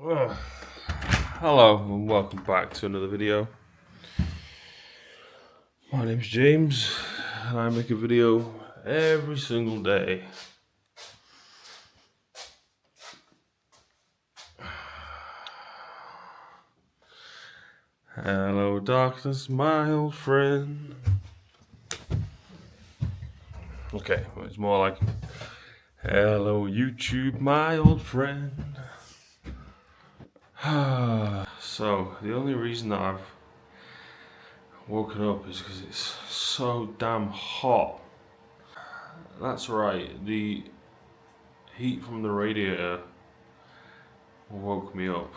Ugh. Hello and welcome back to another video. My name's James and I make a video every single day. Hello darkness, my old friend. Okay, well, it's more like hello YouTube, my old friend. So the only reason that I've woken up is because it's so damn hot. That's right, the heat from the radiator woke me up,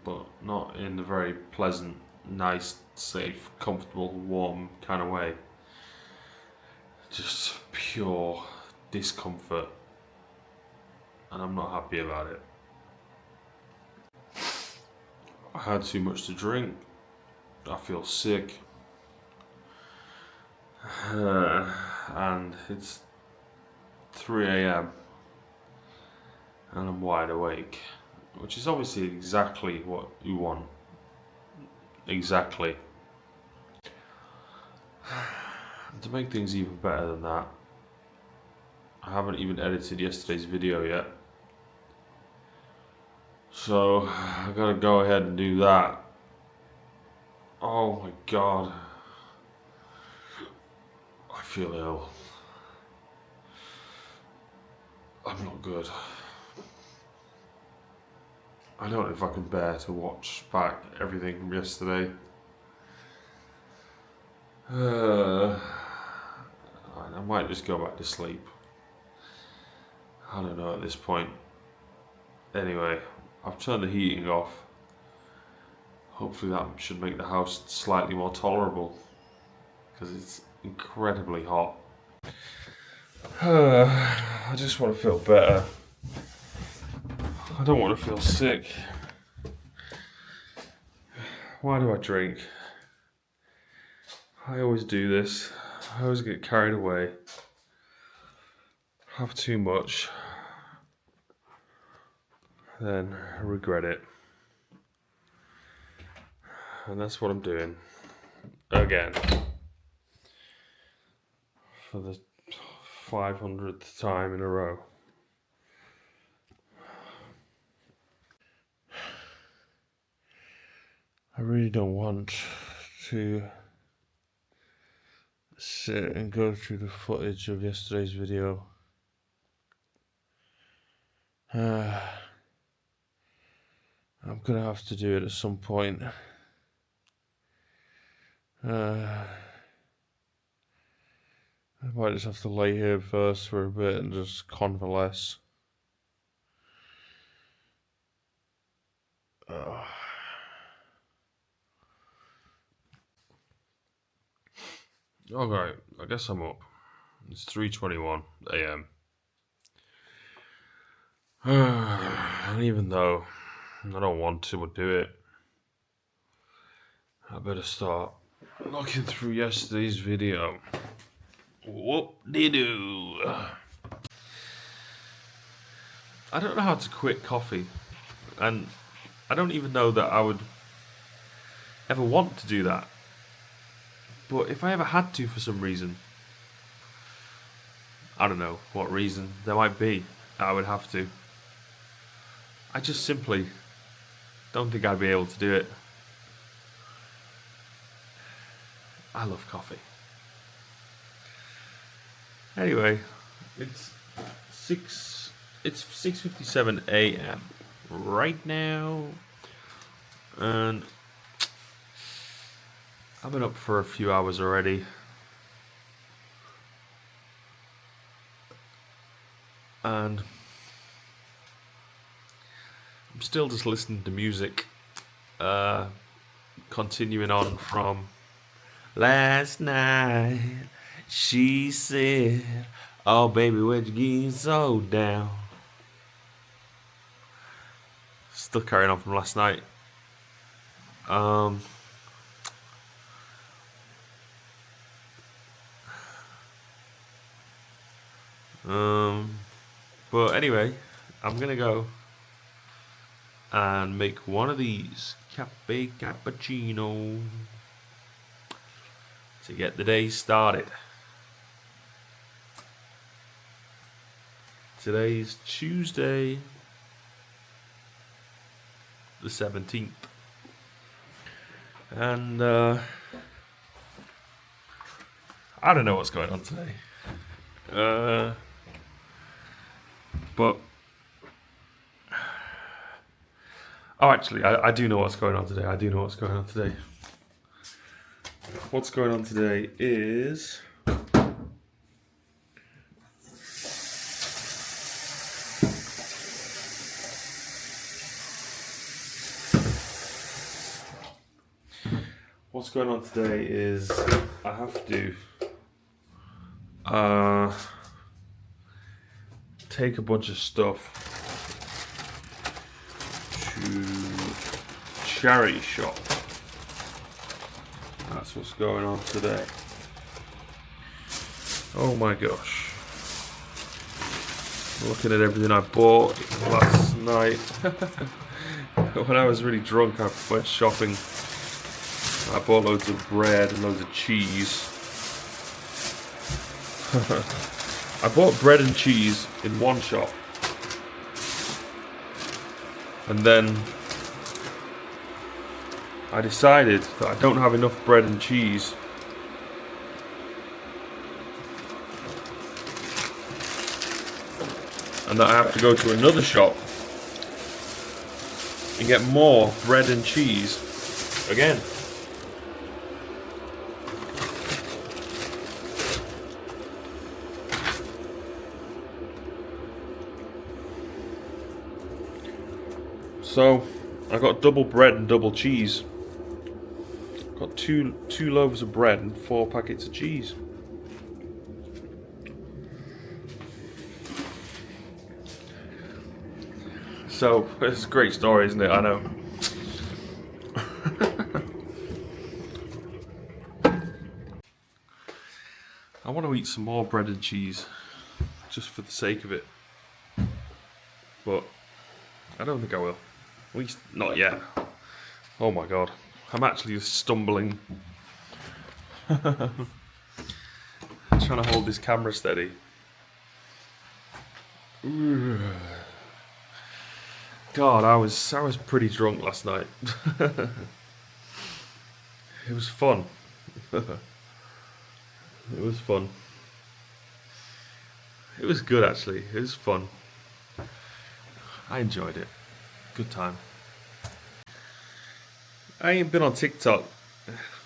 but not in a very pleasant, nice, safe, comfortable, warm kind of way. Just pure discomfort, and I'm not happy about it. I had too much to drink. I feel sick. And it's 3 a.m. and I'm wide awake, which is obviously exactly what you want. Exactly. To make things even better than that, I haven't even edited yesterday's video yet. So I gotta go ahead and do that. Oh my god. I feel ill. I'm not good. I don't know if I can bear to watch back everything from yesterday. I might just go back to sleep. I don't know at this point. Anyway, I've turned the heating off. Hopefully that should make the house slightly more tolerable, because it's incredibly hot. I just want to feel better. I don't want to feel sick. Why do I drink? I always do this. I always get carried away. Have too much. Then I regret it. And that's what I'm doing. Again. For the 500th time in a row. I really don't want to sit and go through the footage of yesterday's video. I'm gonna have to do it at some point. I might just have to lay here first for a bit and just convalesce. Alright, I guess I'm up. It's 3:21 a.m. And even though I don't want to do it, I better start looking through yesterday's video. Whoop-de-doo. I don't know how to quit coffee, and I don't even know that I would ever want to do that. But if I ever had to for some reason, I don't know what reason there might be, I would have to. I just simply don't think I'd be able to do it. I love coffee. Anyway, it's 6:57 a.m. right now, and I've been up for a few hours already. And I'm still just listening to music, continuing on from last night. She said, "Oh baby, where'd you get so down?" Still carrying on from last night. But anyway, I'm gonna go and make one of these cafe cappuccino to get the day started. Today's Tuesday, the 17th, and I don't know what's going on today, but actually, I do know what's going on today. What's going on today is I have to take a bunch of stuff to charity shop. That's what's going on today. Oh my gosh. Looking at everything I bought last night. When I was really drunk, I went shopping. I bought loads of bread and loads of cheese. I bought bread and cheese in one shop. And then I decided that I don't have enough bread and cheese. And that I have to go to another shop and get more bread and cheese again. So I got double bread and double cheese. Got two loaves of bread and 4 packets of cheese. So it's a great story, isn't it? I know. I want to eat some more bread and cheese, just for the sake of it. But I don't think I will. At least not yet. Oh my god. I'm actually stumbling. Trying to hold this camera steady. God, I was pretty drunk last night. It was fun. It was fun. It was good actually. It was fun. I enjoyed it. Good time. I ain't been on TikTok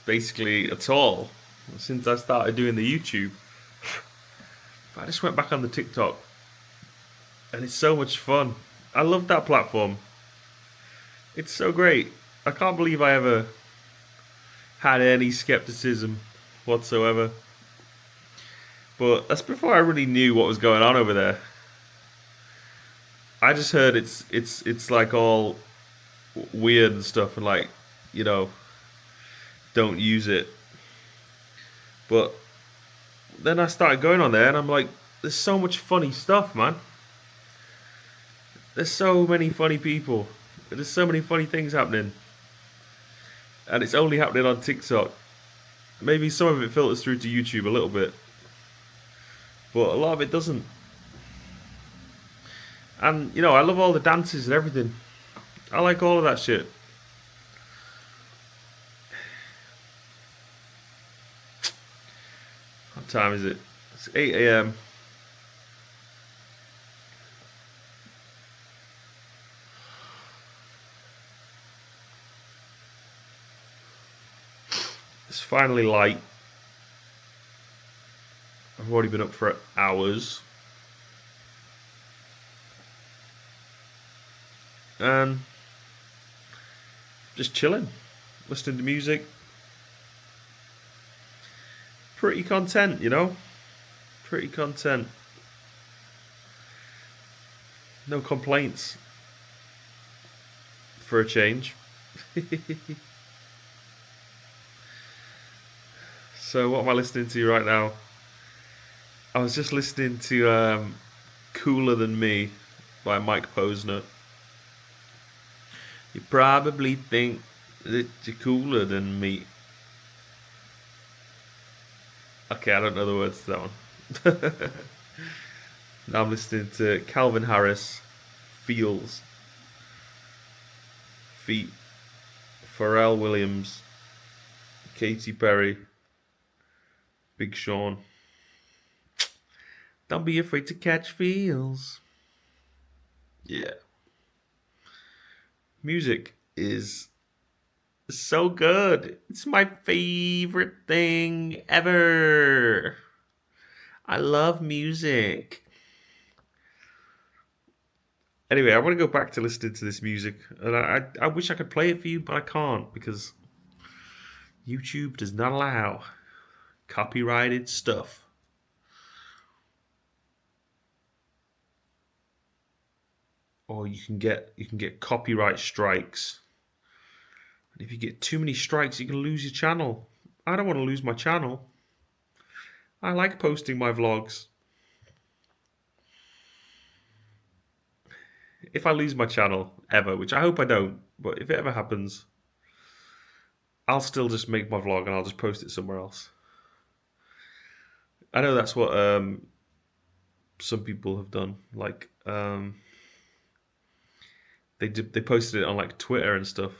basically at all since I started doing the YouTube. I just went back on the TikTok and it's so much fun. I love that platform. It's so great. I can't believe I ever had any skepticism whatsoever. But that's before I really knew what was going on over there. I just heard it's like all weird and stuff and like, you know, don't use it. But then I started going on there and I'm like, there's so much funny stuff, man. There's so many funny people. There's so many funny things happening. And it's only happening on TikTok. Maybe some of it filters through to YouTube a little bit. But a lot of it doesn't. And, you know, I love all the dances and everything. I like all of that shit. What time is it? It's 8 a.m. It's finally light. I've already been up for hours. And just chilling, listening to music. Pretty content, you know? Pretty content. No complaints. For a change. So what am I listening to right now? I was just listening to Cooler Than Me by Mike Posner. You probably think that you're cooler than me. Okay, I don't know the words to that one. Now I'm listening to Calvin Harris, Feels, Feet, Pharrell Williams, Katy Perry, Big Sean. Don't be afraid to catch feels. Yeah. Music is so good. It's my favorite thing ever. I love music. Anyway, I want to go back to listening to this music, and I wish I could play it for you, but I can't because YouTube does not allow copyrighted stuff. Or you can get copyright strikes. And if you get too many strikes, you can lose your channel. I don't want to lose my channel. I like posting my vlogs. If I lose my channel ever, which I hope I don't, but if it ever happens, I'll still just make my vlog and I'll just post it somewhere else. I know that's what some people have done. Like they posted it on like Twitter and stuff.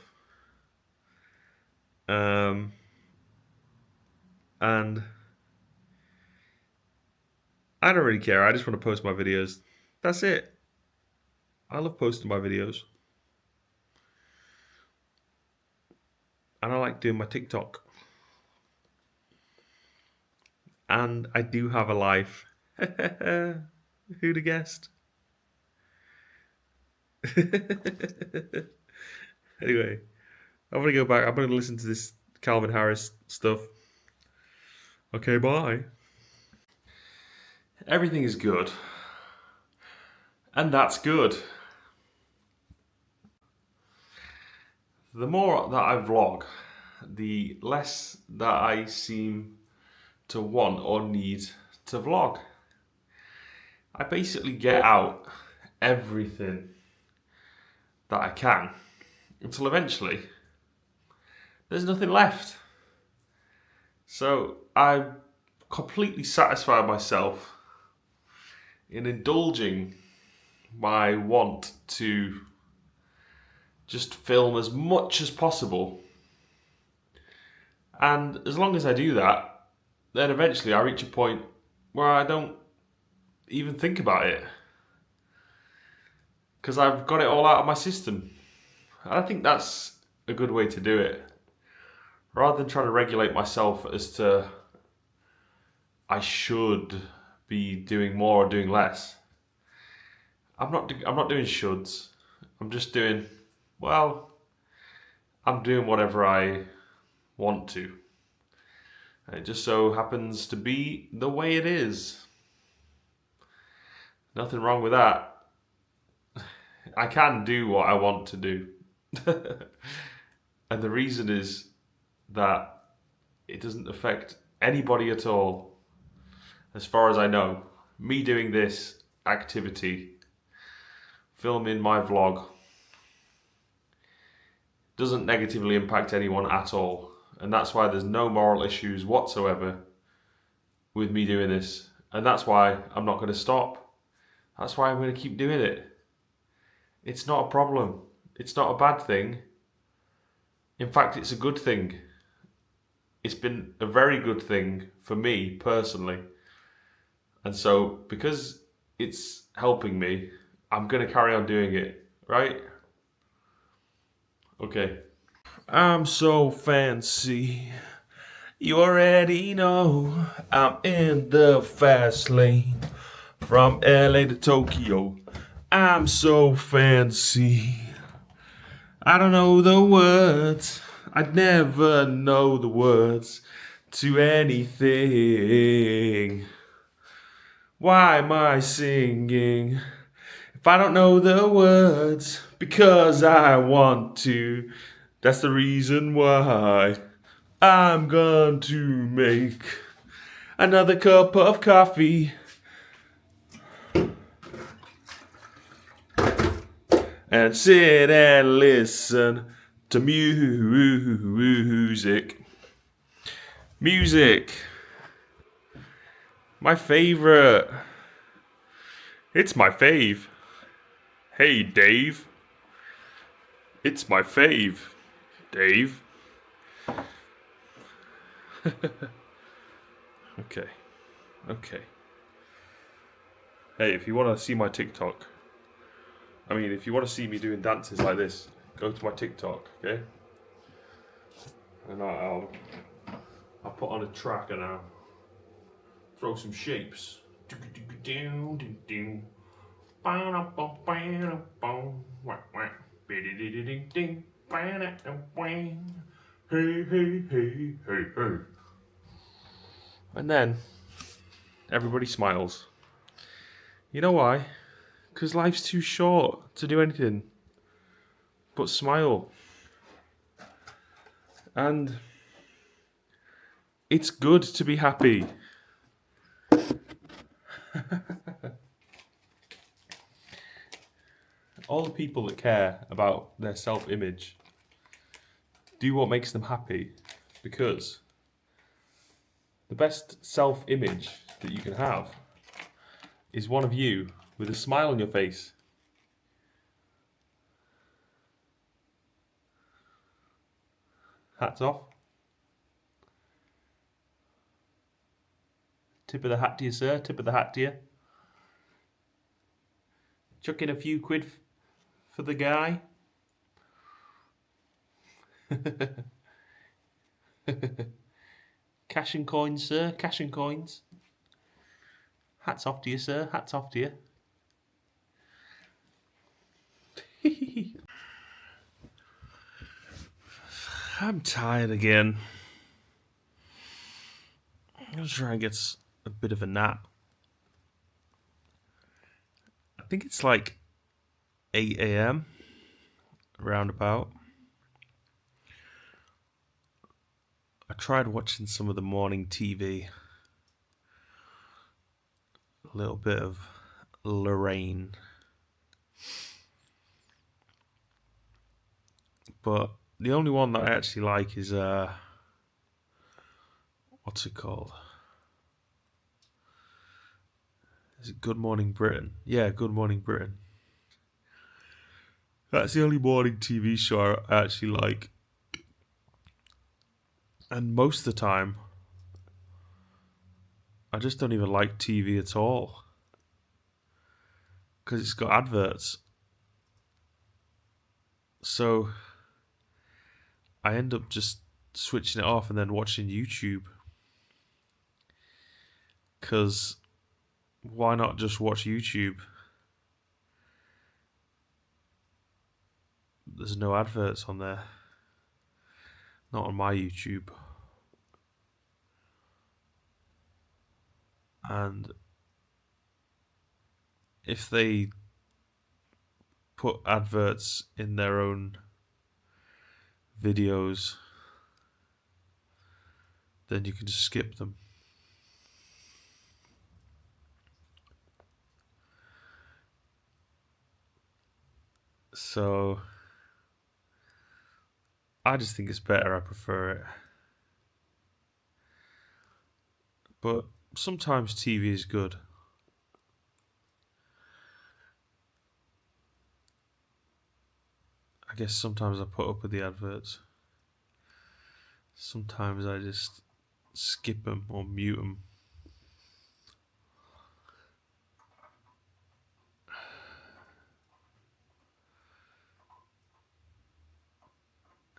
And I don't really care. I just want to post my videos. That's it. I love posting my videos. And I like doing my TikTok. And I do have a life. Who'd have guessed? Anyway, I'm gonna go back. I'm gonna listen to this Calvin Harris stuff. Okay, bye. Everything is good. And that's good. The more that I vlog, the less that I seem to want or need to vlog. I basically get out everything that I can until eventually there's nothing left. So I completely satisfy myself in indulging my want to just film as much as possible. And as long as I do that, then eventually I reach a point where I don't even think about it. Because I've got it all out of my system. And I think that's a good way to do it. Rather than trying to regulate myself as to I should be doing more or doing less. I'm not doing shoulds. I'm just doing, well, I'm doing whatever I want to. And it just so happens to be the way it is. Nothing wrong with that. I can do what I want to do. And the reason is that it doesn't affect anybody at all. As far as I know, me doing this activity, filming my vlog, doesn't negatively impact anyone at all. And that's why there's no moral issues whatsoever with me doing this. And that's why I'm not going to stop. That's why I'm going to keep doing it. It's not a problem. It's not a bad thing. In fact, it's a good thing. It's been a very good thing for me personally. And so, because it's helping me, I'm going to carry on doing it, right? Okay. I'm so fancy. You already know I'm in the fast lane from LA to Tokyo. I'm so fancy. I don't know the words. I'd never know the words to anything. Why am I singing if I don't know the words? Because I want to. That's the reason why I'm going to make another cup of coffee. and sit and listen to music. Music. My favorite. It's my fave. Hey, Dave. It's my fave. Dave. Okay. Okay. Hey, if you want to see my TikTok, if you want to see me doing dances like this, go to my TikTok, okay? And I'll put on a track and I'll throw some shapes. Hey, hey, hey, hey, hey. And then everybody smiles. You know why? Because life's too short to do anything but smile. And it's good to be happy. All the people that care about their self-image do what makes them happy, because the best self-image that you can have is one of you with a smile on your face. Hats off. Tip of the hat to you, sir. Tip of the hat to you. Chuck in a few quid for the guy. Cash and coins, sir. Cash and coins. Hats off to you, sir. Hats off to you. I'm tired again. I'm gonna try and get a bit of a nap. I think it's like 8 a.m. roundabout. I tried watching some of the morning TV. A little bit of Lorraine. But the only one that I actually like is what's it called? Is it Good Morning Britain? Yeah, Good Morning Britain. That's the only morning TV show I actually like. And most of the time, I just don't even like TV at all, because it's got adverts. So I end up just switching it off and then watching YouTube. Because why not just watch YouTube? There's no adverts on there. Not on my YouTube. And if they put adverts in their own videos, then you can just skip them. So I just think it's better. I prefer it. But sometimes TV is good. I guess sometimes I put up with the adverts. Sometimes I just skip them or mute them.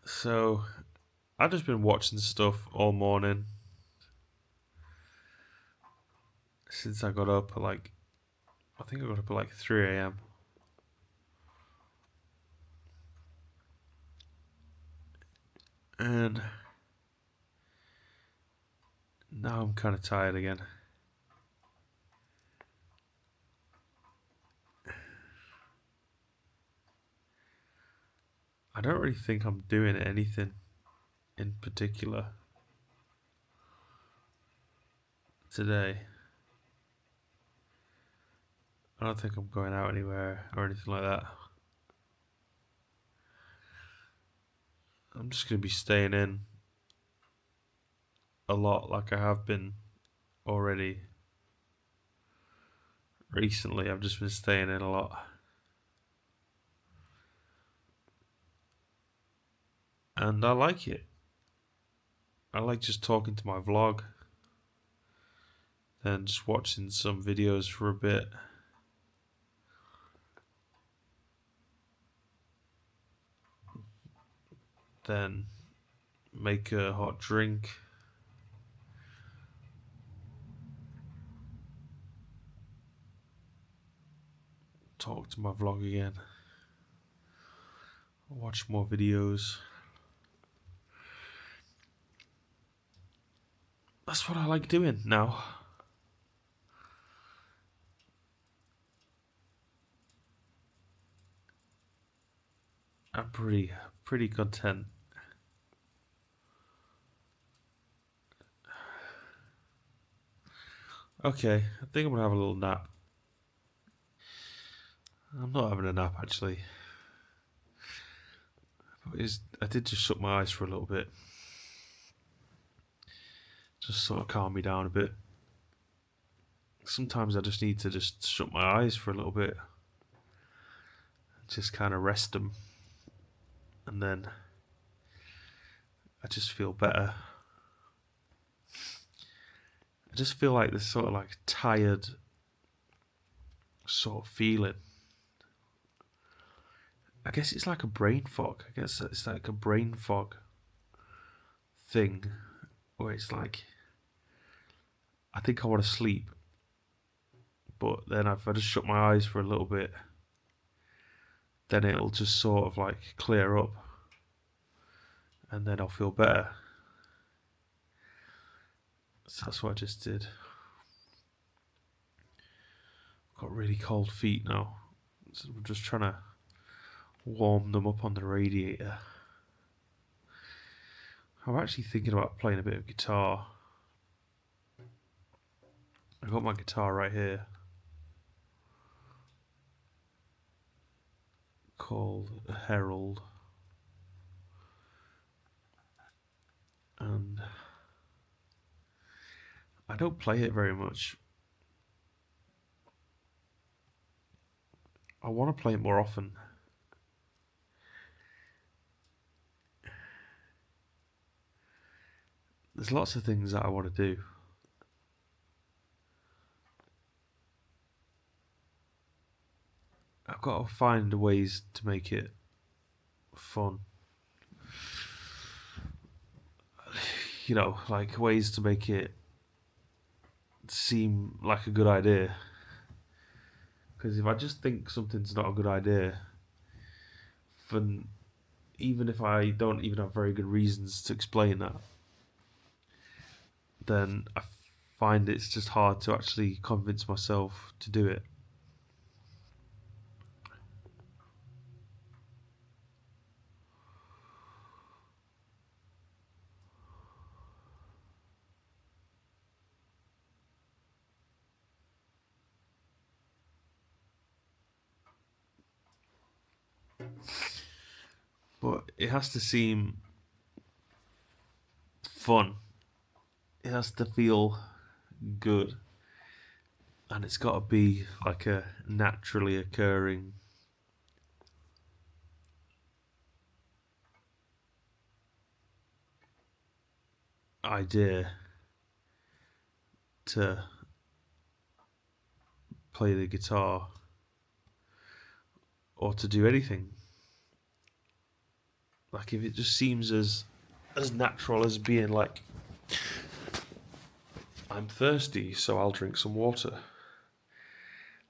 So I've just been watching stuff all morning since I got up at I think I got up at 3 a.m. And now I'm kind of tired again. I don't really think I'm doing anything in particular today. I don't think I'm going out anywhere or anything like that. I'm just going to be staying in a lot like I have been already. Recently, I've just been staying in a lot. And I like it. I like just talking to my vlog, then just watching some videos for a bit. Then make a hot drink. Talk to my vlog again. Watch more videos. That's what I like doing now. I'm pretty content. Okay, I think I'm gonna have a little nap. I'm not having a nap actually. I did just shut my eyes for a little bit. Just sort of calm me down a bit. Sometimes I just need to just shut my eyes for a little bit. Just kind of rest them. And then I just feel better. I just feel like this sort of like tired sort of feeling. I guess it's like a brain fog. I guess it's like a brain fog thing where it's like I think I want to sleep, but then if I just shut my eyes for a little bit, then it'll just sort of like clear up and then I'll feel better. So that's what I just did. Got really cold feet now, so I'm just trying to warm them up on the radiator. I'm actually thinking about playing a bit of guitar. I've got my guitar right here, called a Herald, and I don't play it very much. I want to play it more often. There's lots of things that I want to do. I've got to find ways to make it fun. You know, like ways to make it seem like a good idea. Because if I just think something's not a good idea, then even if I don't even have very good reasons to explain that, then I find it's just hard to actually convince myself to do it. But it has to seem fun. It has to feel good. And it's got to be like a naturally occurring idea to play the guitar or to do anything. Like if it just seems as natural as being like, I'm thirsty, so I'll drink some water.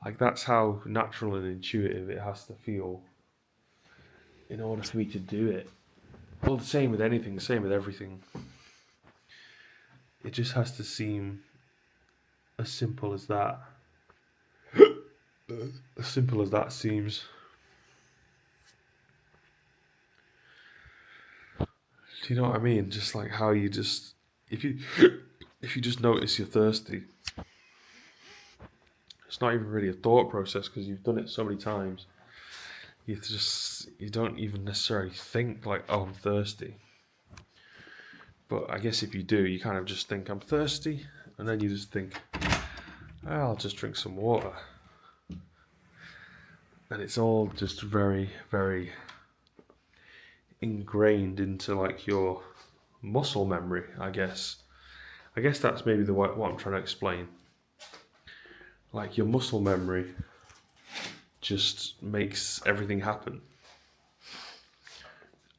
Like that's how natural and intuitive it has to feel in order for me to do it. Well, the same with anything, same with everything. It just has to seem as simple as that. As simple as that seems. Do you know what I mean? Just like how you just if you just notice you're thirsty, it's not even really a thought process because you've done it so many times. you don't even necessarily think like, oh, I'm thirsty. But I guess if you do, you kind of just think I'm thirsty, and then you just think, oh, I'll just drink some water. And it's all just very, very ingrained into like your muscle memory, I guess. I guess that's maybe what I'm trying to explain. Like your muscle memory just makes everything happen.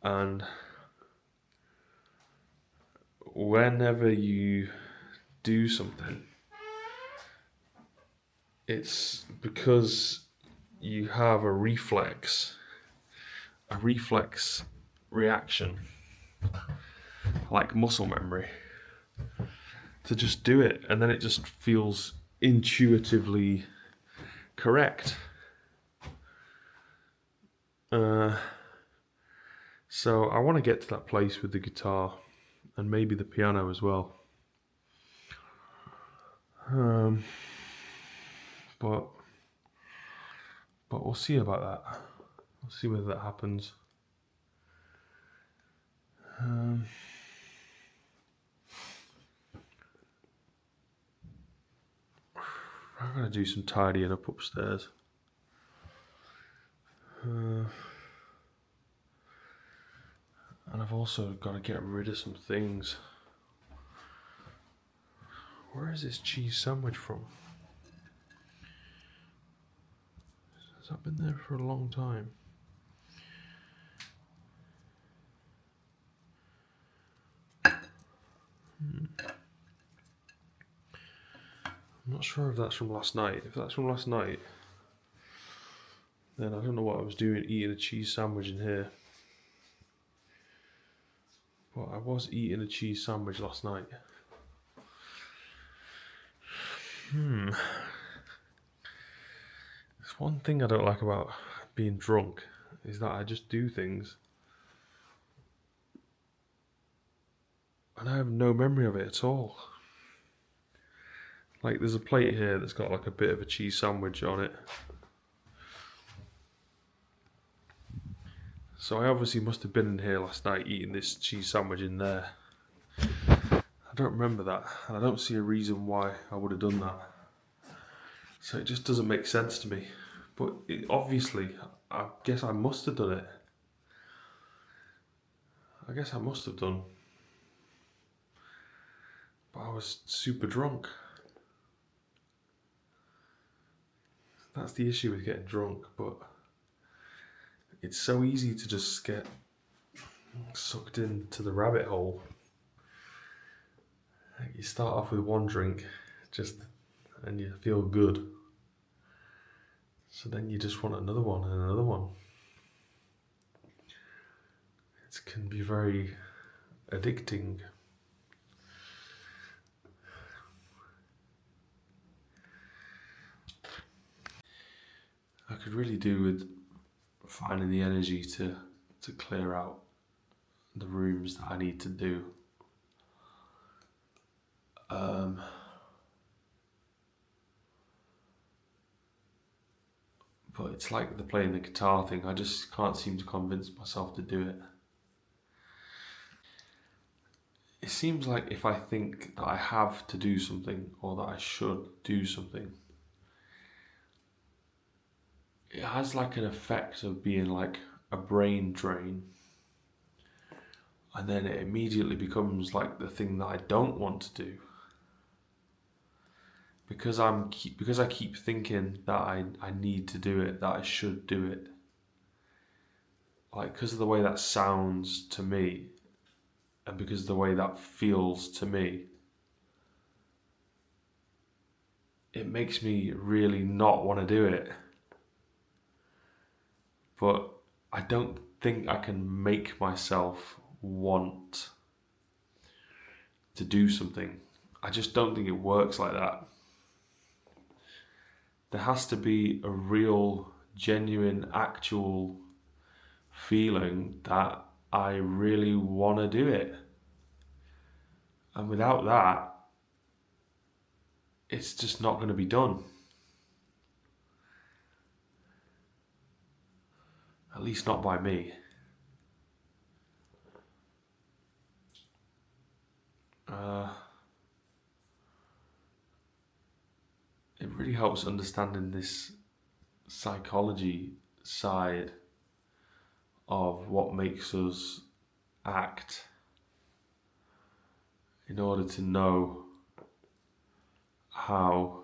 And whenever you do something, it's because you have a reflex reaction, like muscle memory, to just do it, and then it just feels intuitively correct. So I want to get to that place with the guitar and maybe the piano as well. But we'll see about that. We'll see whether that happens. I'm going to do some tidying up upstairs. And I've also got to get rid of some things. Where is this cheese sandwich from? Has that been there for a long time? I'm not sure if that's from last night. If that's from last night, then I don't know what I was doing eating a cheese sandwich in here. But I was eating a cheese sandwich last night. There's one thing I don't like about being drunk is that I just do things and I have no memory of it at all. Like there's a plate here that's got like a bit of a cheese sandwich on it. So I obviously must have been in here last night eating this cheese sandwich in there. I don't remember that, and I don't see a reason why I would have done that. So it just doesn't make sense to me. But obviously, I guess I must have done it. I guess I must have done. But I was super drunk. That's the issue with getting drunk, but it's so easy to just get sucked into the rabbit hole. You start off with one drink, and you feel good. So then you just want another one and another one. It can be very addicting. I could really do with finding the energy to clear out the rooms that I need to do. But it's like the playing the guitar thing. I just can't seem to convince myself to do it. It seems like if I think that I have to do something or that I should do something, it has like an effect of being like a brain drain. And then it immediately becomes like the thing that I don't want to do. Because I keep thinking that I need to do it, that I should do it. Like because of the way that sounds to me, and because of the way that feels to me, it makes me really not want to do it. But I don't think I can make myself want to do something. I just don't think it works like that. There has to be a real, genuine, actual feeling that I really want to do it. And without that, it's just not going to be done. At least not by me. It really helps understanding this psychology side of what makes us act in order to know how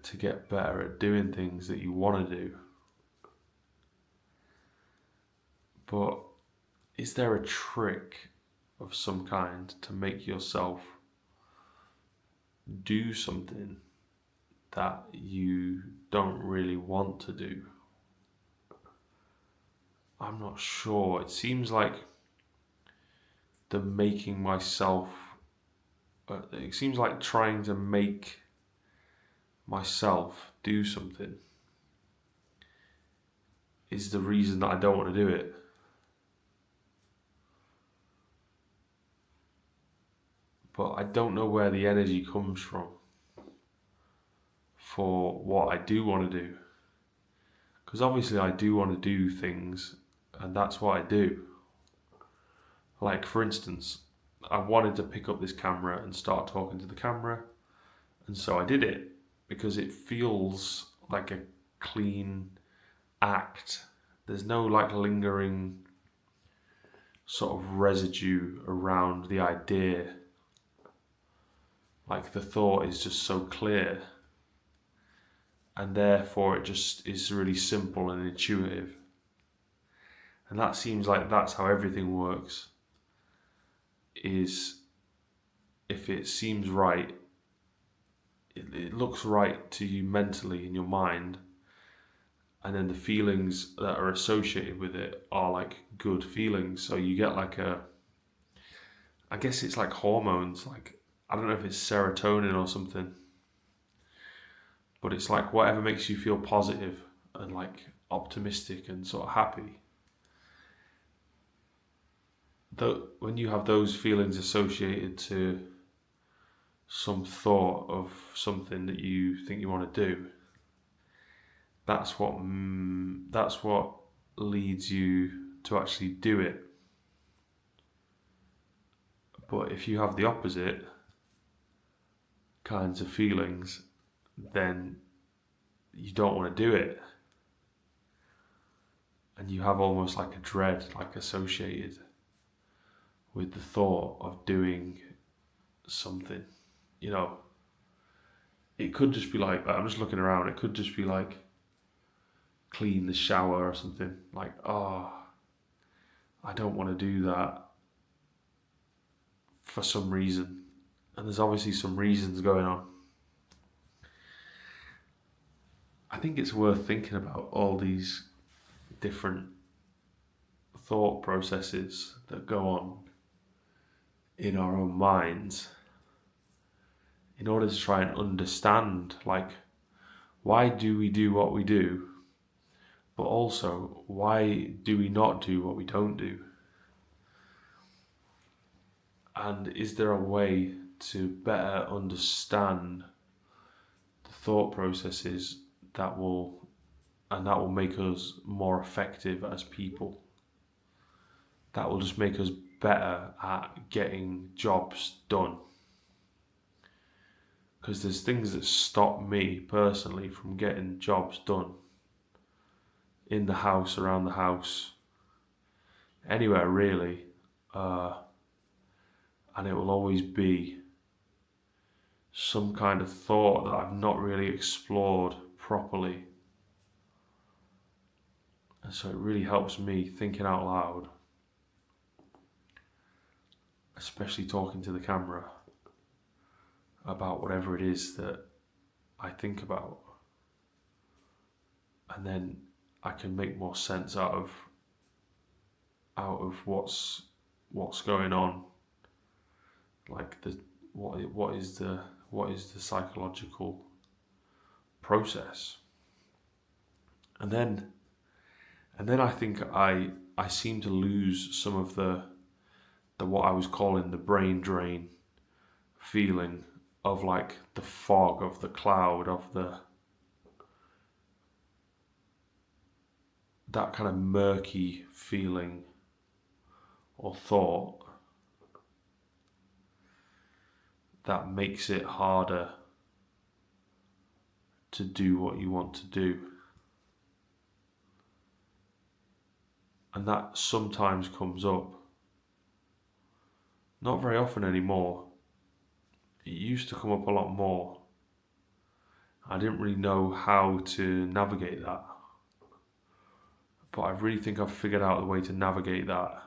to get better at doing things that you want to do. But is there a trick of some kind to make yourself do something that you don't really want to do? I'm not sure. It seems like it seems like trying to make myself do something is the reason that I don't want to do it. But I don't know where the energy comes from for what I do want to do. Because obviously I do want to do things, and that's what I do. Like, for instance, I wanted to pick up this camera and start talking to the camera, and so I did it because it feels like a clean act. There's no like lingering sort of residue around the idea. Like, the thought is just so clear, and therefore it just is really simple and intuitive. And that seems like that's how everything works, is if it seems right, it looks right to you mentally in your mind, and then the feelings that are associated with it are like good feelings. So you get like I guess it's like hormones, like, I don't know if it's serotonin or something, but it's like whatever makes you feel positive and like optimistic and sort of happy. Though when you have those feelings associated to some thought of something that you think you want to do, that's what leads you to actually do it. But if you have the opposite kinds of feelings, then you don't want to do it, and you have almost like a dread like associated with the thought of doing something. You know, it could just be like, I'm just looking around, it could just be like clean the shower or something, like, oh, I don't want to do that for some reason, and there's obviously some reasons going on. I think it's worth thinking about all these different thought processes that go on in our own minds in order to try and understand, like, why do we do what we do, but also why do we not do what we don't do? And is there a way to better understand the thought processes that will make us more effective as people? That will just make us better at getting jobs done. Because there's things that stop me personally from getting jobs done in the house, around the house, anywhere really, and it will always be some kind of thought that I've not really explored properly. And so it really helps me thinking out loud, especially talking to the camera about whatever it is that I think about, and then I can make more sense out of what's going on, like what is the psychological process. And then I think I seem to lose some of the what I was calling the brain drain feeling of like the fog, of the cloud, of the that kind of murky feeling or thought that makes it harder to do what you want to do. And that sometimes comes up. Not very often anymore. It used to come up a lot more. I didn't really know how to navigate that. But I really think I've figured out the way to navigate that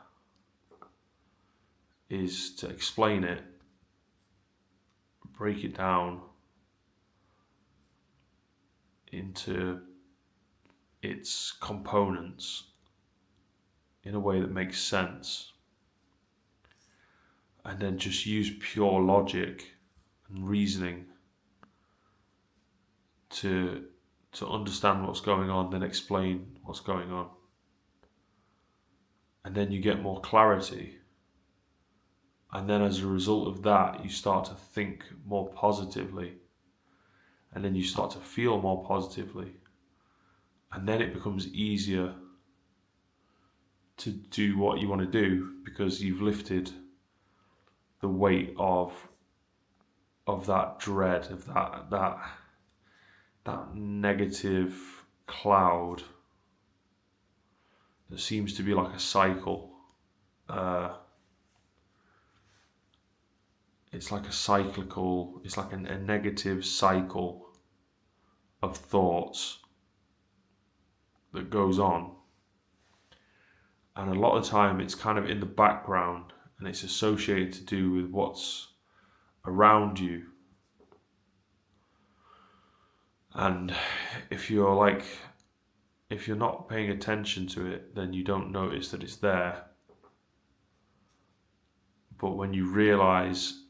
is to explain it, break it down into its components in a way that makes sense, and then just use pure logic and reasoning to understand what's going on, then explain what's going on. And then you get more clarity. And then as a result of that, you start to think more positively. And then you start to feel more positively. And then it becomes easier to do what you want to do because you've lifted the weight of that dread, of that negative cloud that seems to be like a cycle. It's like a negative cycle of thoughts that goes on. And a lot of the time it's kind of in the background and it's associated to do with what's around you. And if you're not paying attention to it, then you don't notice that it's there. But when you realize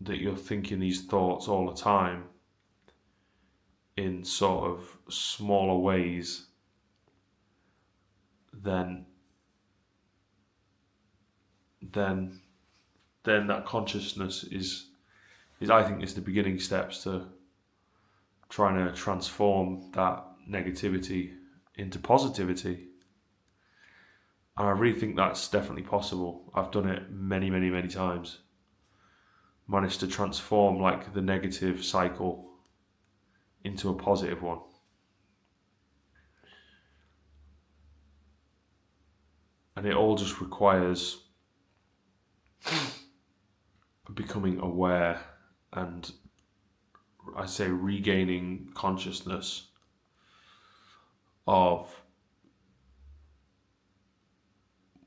that you're thinking these thoughts all the time in sort of smaller ways, then that consciousness is I think is the beginning steps to trying to transform that negativity into positivity. And I really think that's definitely possible. I've done it many, many, many times. Managed to transform like the negative cycle into a positive one. And it all just requires becoming aware and, I say, regaining consciousness of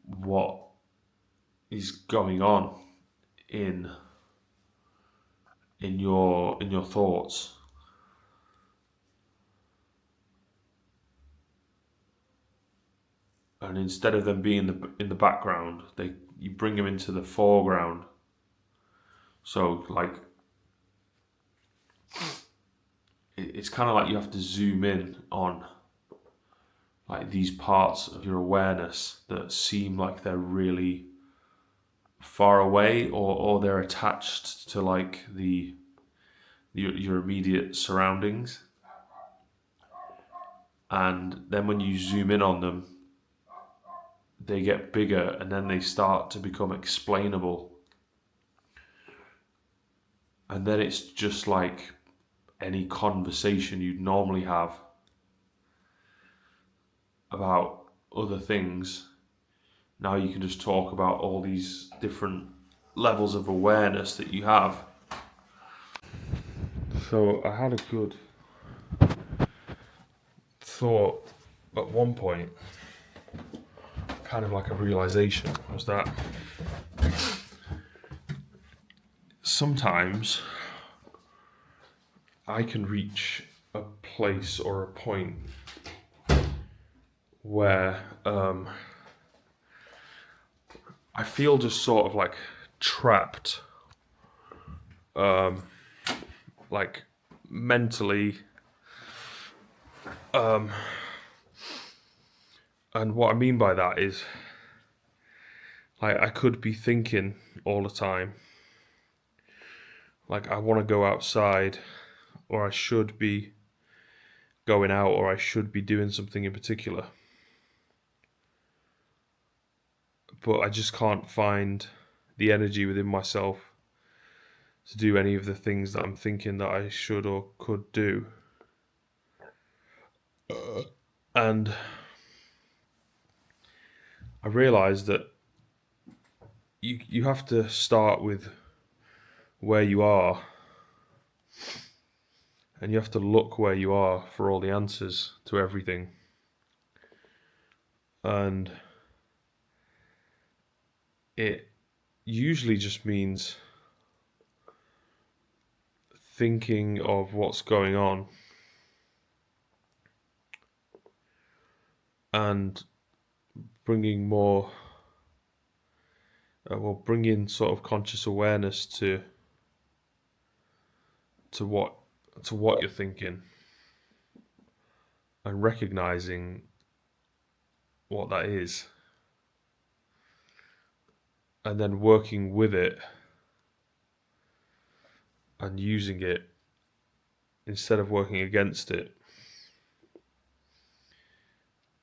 what is going on in your thoughts. And instead of them being in the background, you bring them into the foreground. So like it's kind of like you have to zoom in on like these parts of your awareness that seem like they're really far away, or they're attached to like your immediate surroundings. And then when you zoom in on them, they get bigger and then they start to become explainable. And then it's just like any conversation you'd normally have about other things. Now you can just talk about all these different levels of awareness that you have. So I had a good thought at one point, kind of like a realization, was that sometimes I can reach a place or a point where I feel just sort of like trapped, like mentally, and what I mean by that is like I could be thinking all the time, like I want to go outside, or I should be going out, or I should be doing something in particular. but I just can't find the energy within myself to do any of the things that I'm thinking that I should or could do. And I realised that you have to start with where you are, and you have to look where you are for all the answers to everything. And it usually just means thinking of what's going on and bringing more, bringing sort of conscious awareness to what to what you're thinking, and recognizing what that is, and then working with it and using it instead of working against it,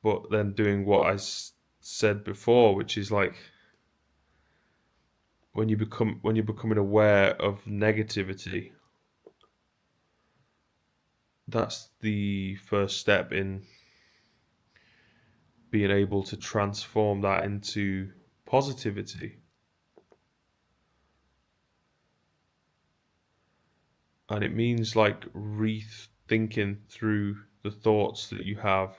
but then doing what I said before, which is like when you're becoming aware of negativity, that's the first step in being able to transform that into positivity. And it means like rethinking through the thoughts that you have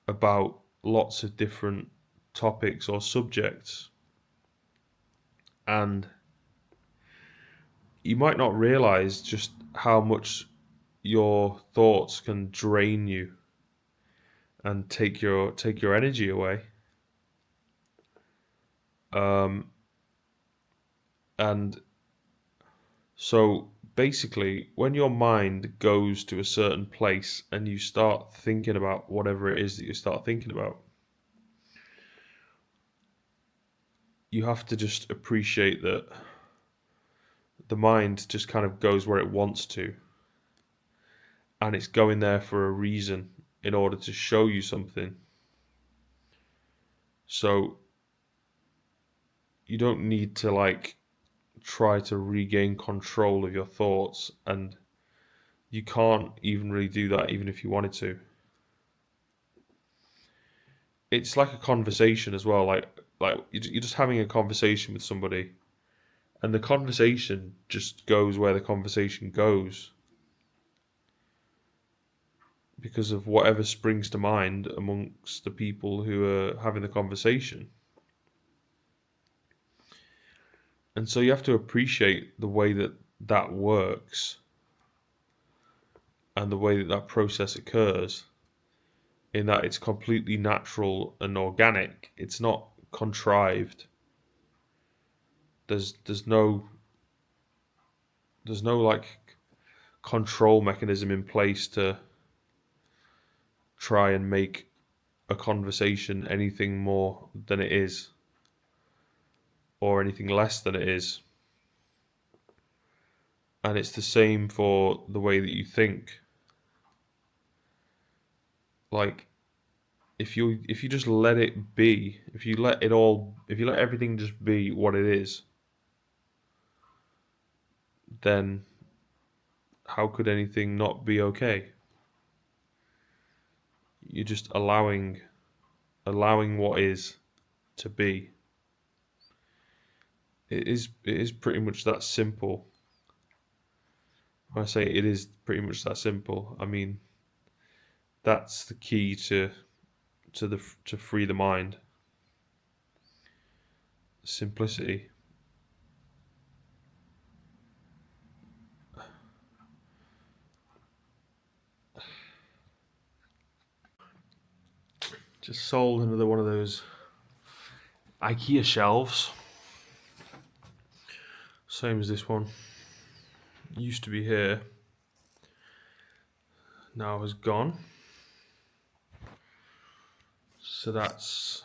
about lots of different topics or subjects. And you might not realize just how much your thoughts can drain you and take your energy away. And so basically, when your mind goes to a certain place and you start thinking about whatever it is that you start thinking about, you have to just appreciate that the mind just kind of goes where it wants to, and it's going there for a reason, in order to show you something. So you don't need to like try to regain control of your thoughts, and you can't even really do that even if you wanted to. It's like a conversation as well, like you're just having a conversation with somebody, and the conversation just goes where the conversation goes because of whatever springs to mind amongst the people who are having the conversation. And so you have to appreciate the way that that works and the way that that process occurs, in that it's completely natural and organic. It's not contrived. There's no like control mechanism in place to try and make a conversation anything more than it is or anything less than it is. And it's the same for the way that you think. Like if you just let it be, if you let everything just be what it is, then how could anything not be okay? You're just allowing what is to be. It is pretty much that simple. When I say it is pretty much that simple, I mean that's the key to free the mind. Simplicity. Just sold another one of those IKEA shelves. Same as this one. Used to be here. Now has gone. So that's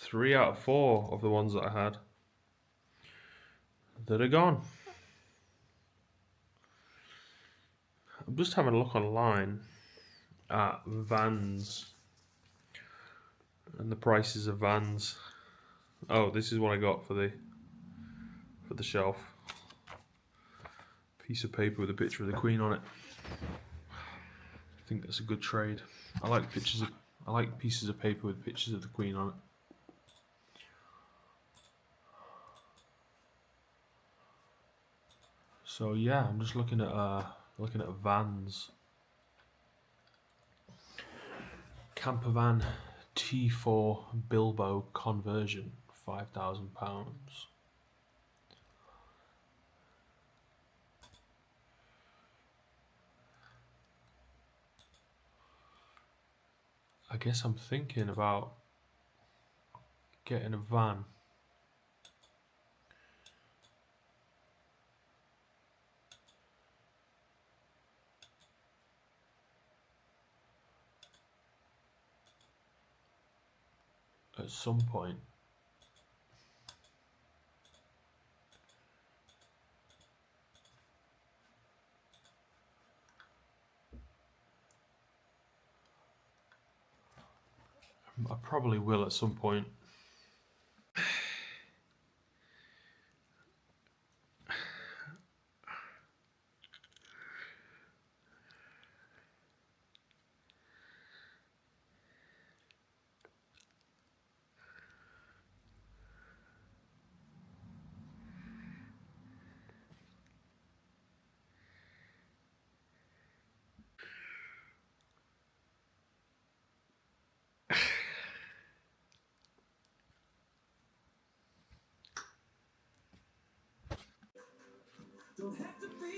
3 out of 4 of the ones that I had that are gone. I'm just having a look online at Vans and the prices of Vans. Oh, this is what I got for the shelf. Piece of paper with a picture of the Queen on it. I think that's a good trade. I like pieces of paper with pictures of the Queen on it. So yeah, I'm just looking at vans. Camper van T4 Bilbo conversion, £5,000. I guess I'm thinking about getting a van. At some point. I probably will at some point.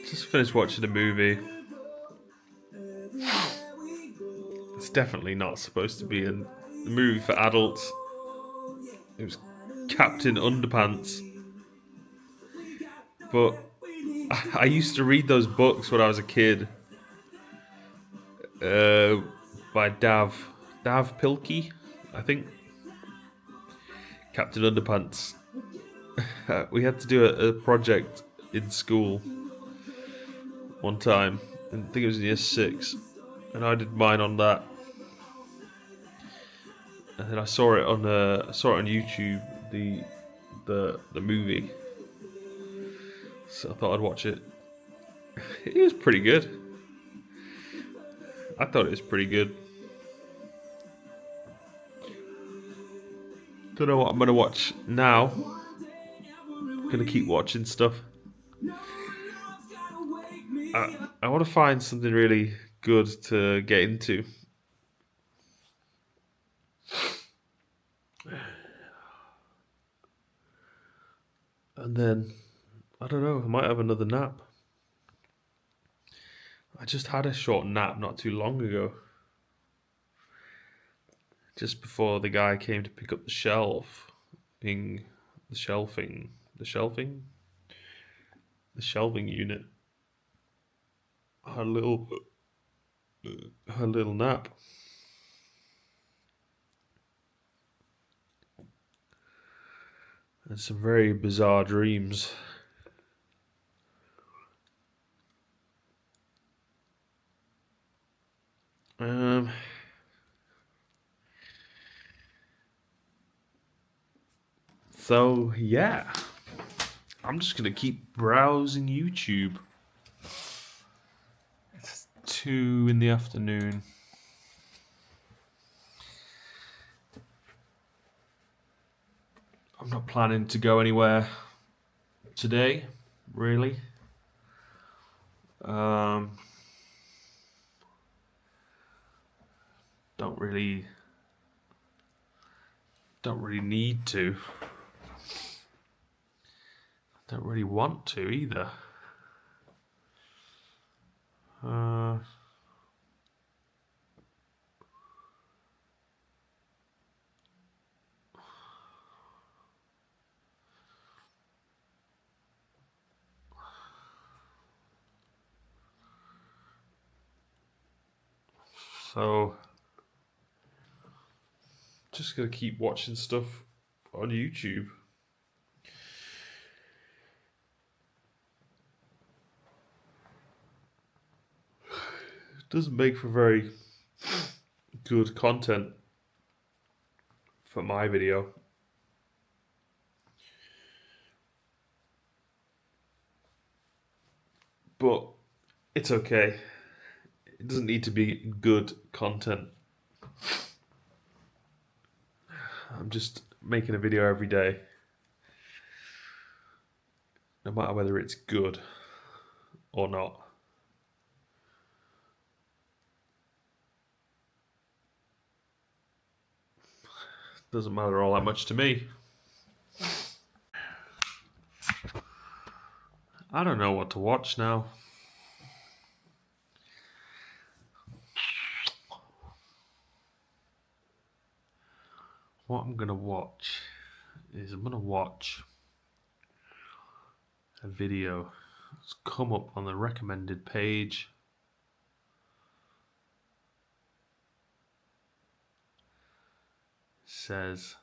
Just finished watching a movie. It's definitely not supposed to be a movie for adults. It was Captain Underpants. But I used to read those books when I was a kid. By Dav Pilkey, I think. Captain Underpants. We had to do a project in school one time. I think it was in year 6, and I did mine on that. And then I saw it on YouTube, the movie. So I thought I'd watch it. It was pretty good. I thought it was pretty good. Don't know what I'm gonna watch now. Gonna keep watching stuff. I want to find something really good to get into. And then, I don't know, I might have another nap. I just had a short nap not too long ago. Just before the guy came to pick up the shelf. The shelving unit. Her little nap. And some very bizarre dreams. So yeah, I'm just gonna keep browsing YouTube. It's 2 in the afternoon. I'm not planning to go anywhere today, really. Don't really need to. Don't really want to either. So just gonna keep watching stuff on YouTube. It doesn't make for very good content for my video. but it's okay. It doesn't need to be good content. I'm just making a video every day, no matter whether it's good or not. Doesn't matter all that much to me. I don't know what to watch now. What I'm gonna watch is I'm gonna watch a video that's come up on the recommended page. It says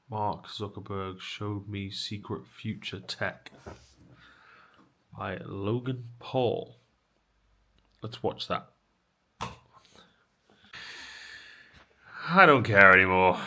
Mark Zuckerberg showed me secret future tech by Logan Paul. Let's watch that. I don't care anymore.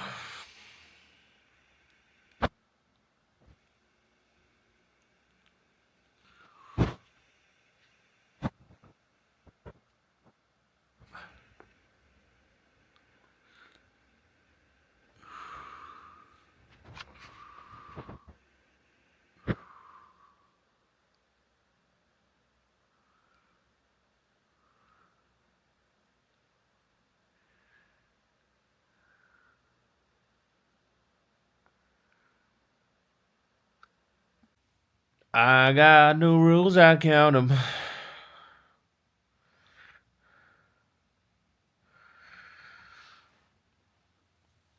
I got no rules, I count them.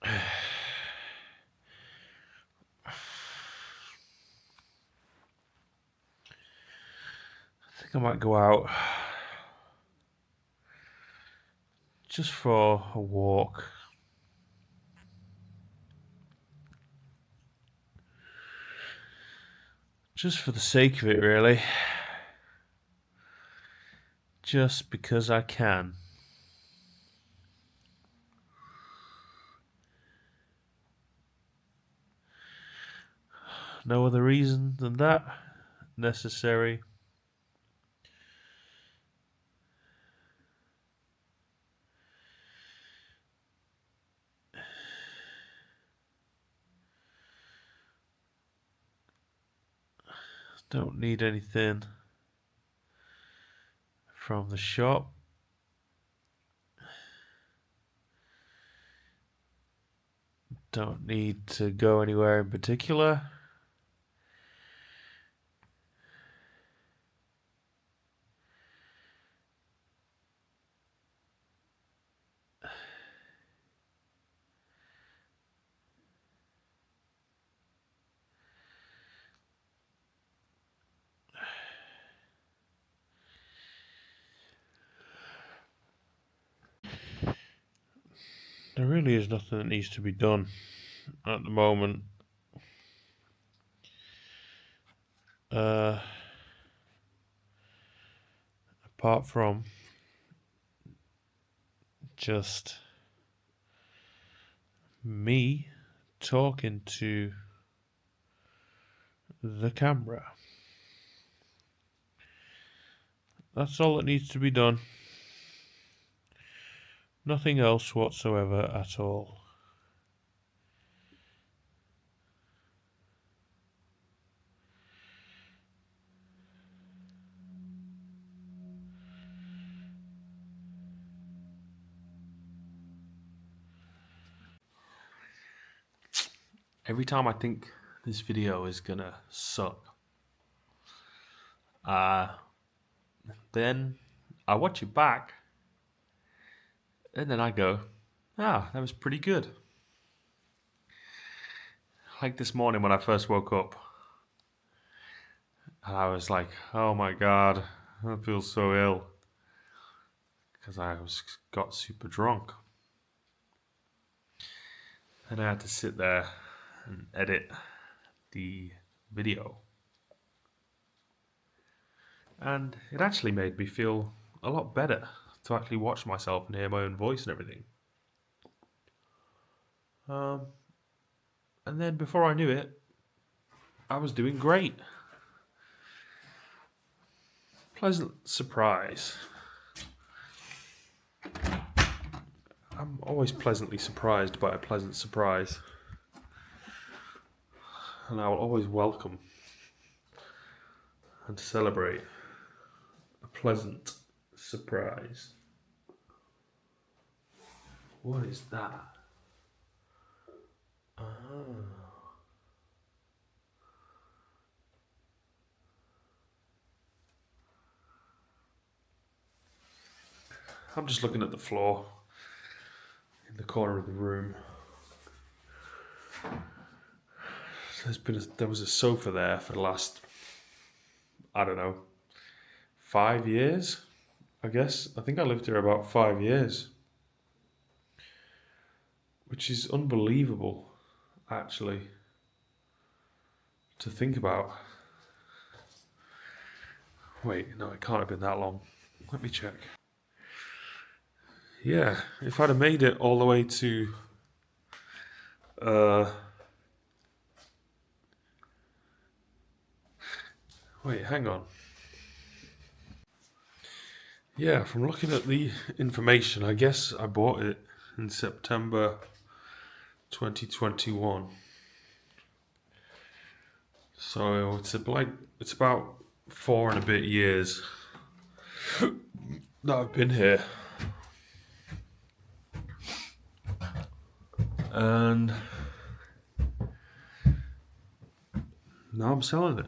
I think I might go out just for a walk. Just for the sake of it, really. Just because I can. No other reason than that necessary. Don't need anything from the shop. Don't need to go anywhere in particular. There really is nothing that needs to be done at the moment. Apart from just me talking to the camera. That's all that needs to be done. Nothing else whatsoever at all. Every time I think this video is gonna suck, then I watch it back, and then I go, that was pretty good. Like this morning when I first woke up, and I was like, oh my god, I feel so ill. Because I got super drunk. And I had to sit there and edit the video. And it actually made me feel a lot better to actually watch myself and hear my own voice and everything. And then before I knew it, I was doing great. pleasant surprise. I'm always pleasantly surprised by a pleasant surprise. And I will always welcome and celebrate a pleasant surprise. What is that? I'm just looking at the floor in the corner of the room. There was a sofa there for the last, I don't know, 5 years, I guess. I think I lived here about 5 years, which is unbelievable, actually, to think about. Wait, no, it can't have been that long. Let me check. Yeah, if I'd have made it all the way to wait, hang on. Yeah, from looking at the information, I guess I bought it in September 2021. So it's about 4 and a bit years that I've been here. And now I'm selling it.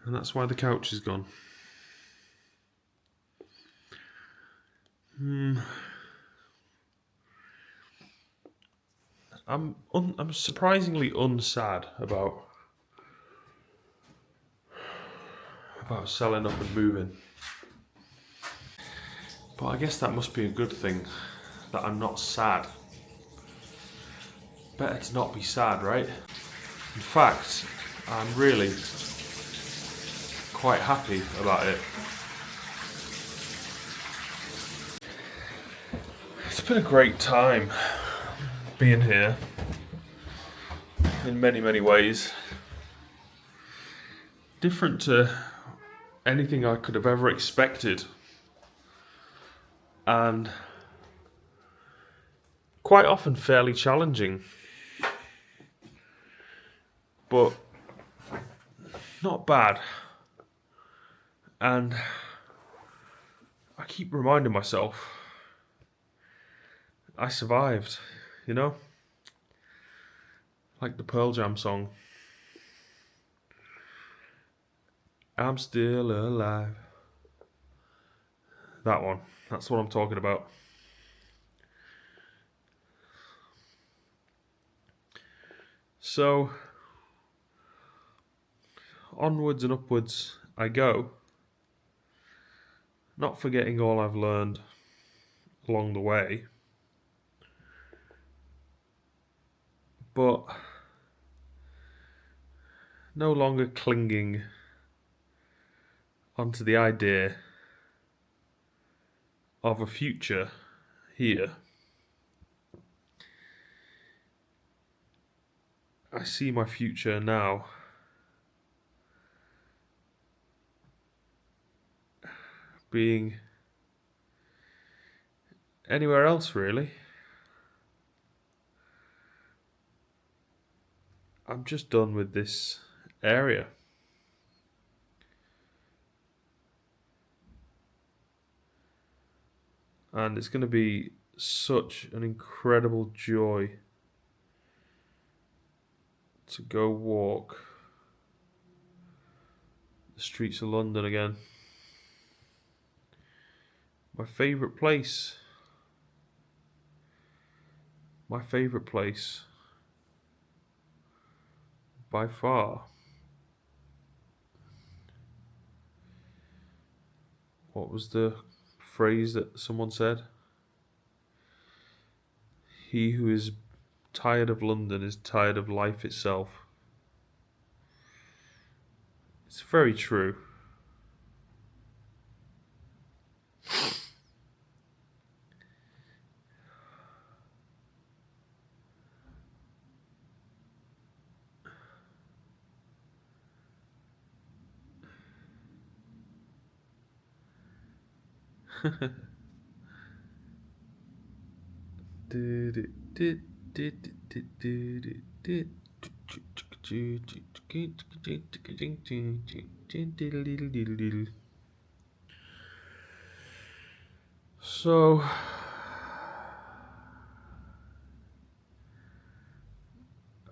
And that's why the couch is gone. I'm surprisingly unsad about selling up and moving. But I guess that must be a good thing, that I'm not sad. Better to not be sad, right? In fact, I'm really quite happy about it. It's been a great time being here in many, many ways. Different to anything I could have ever expected. And quite often fairly challenging. But not bad. And I keep reminding myself I survived, you know? Like the Pearl Jam song. I'm still alive. That one. That's what I'm talking about. So, onwards and upwards I go. Not forgetting all I've learned along the way. But no longer clinging onto the idea of a future here. I see my future now being anywhere else, really. I'm just done with this area. And it's going to be such an incredible joy to go walk the streets of London again. My favourite place. My favourite place. By far. What was the phrase that someone said? He who is tired of London is tired of life itself. It's very true. So,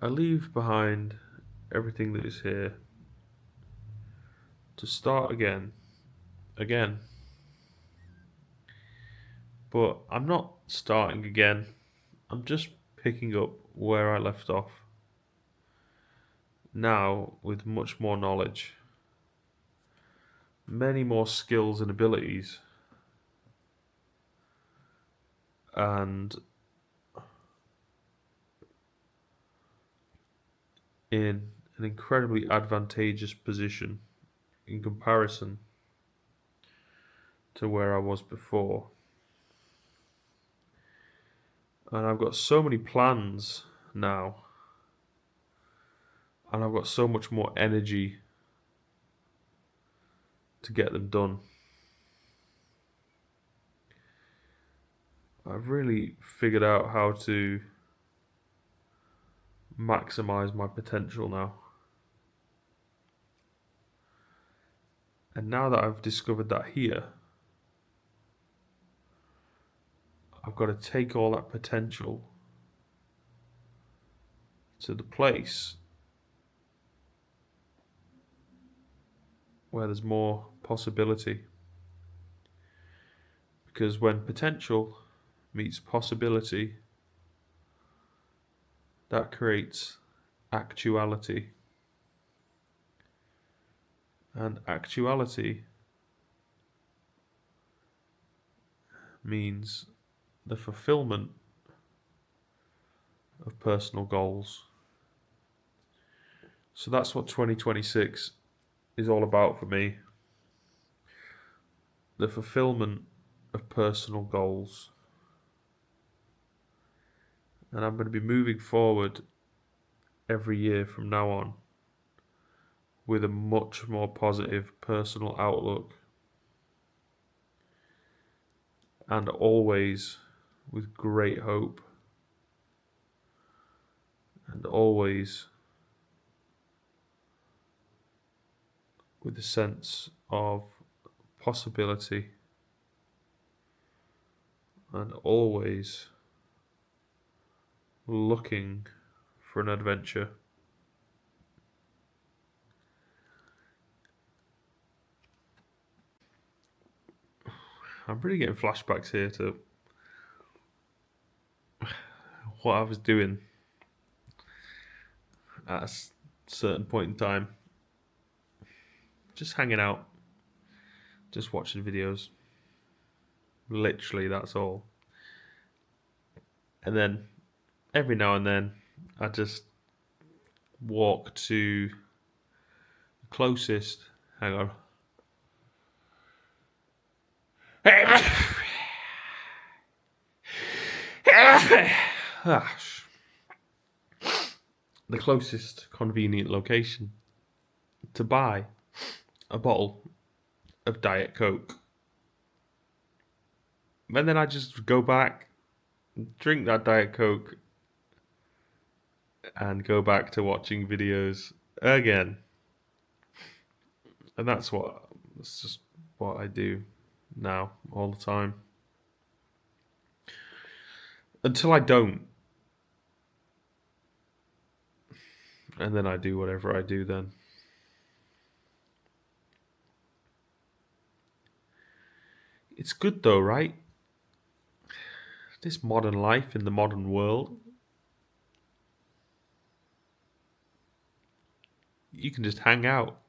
I leave behind everything that is here to start again. But I'm not starting again. I'm just picking up where I left off. Now, with much more knowledge, many more skills and abilities, and in an incredibly advantageous position in comparison to where I was before. And I've got so many plans now, and I've got so much more energy to get them done. I've really figured out how to maximize my potential now. And now that I've discovered that here, I've got to take all that potential to the place where there's more possibility. Because when potential meets possibility, that creates actuality. And actuality means the fulfillment of personal goals. So that's what 2026 is all about for me. The fulfillment of personal goals. And I'm going to be moving forward every year from now on with a much more positive personal outlook, and always with great hope, and always with a sense of possibility, and always looking for an adventure. I'm really getting flashbacks here to what I was doing at a certain point in time. Just hanging out, just watching videos. Literally, that's all. And then every now and then, I just walk to the closest. Hang on. The closest convenient location to buy a bottle of Diet Coke. And then I just go back, drink that Diet Coke, and go back to watching videos again. And that's just what I do now, all the time. Until I don't. And then I do whatever I do then. It's good though, right? This modern life in the modern world. You can just hang out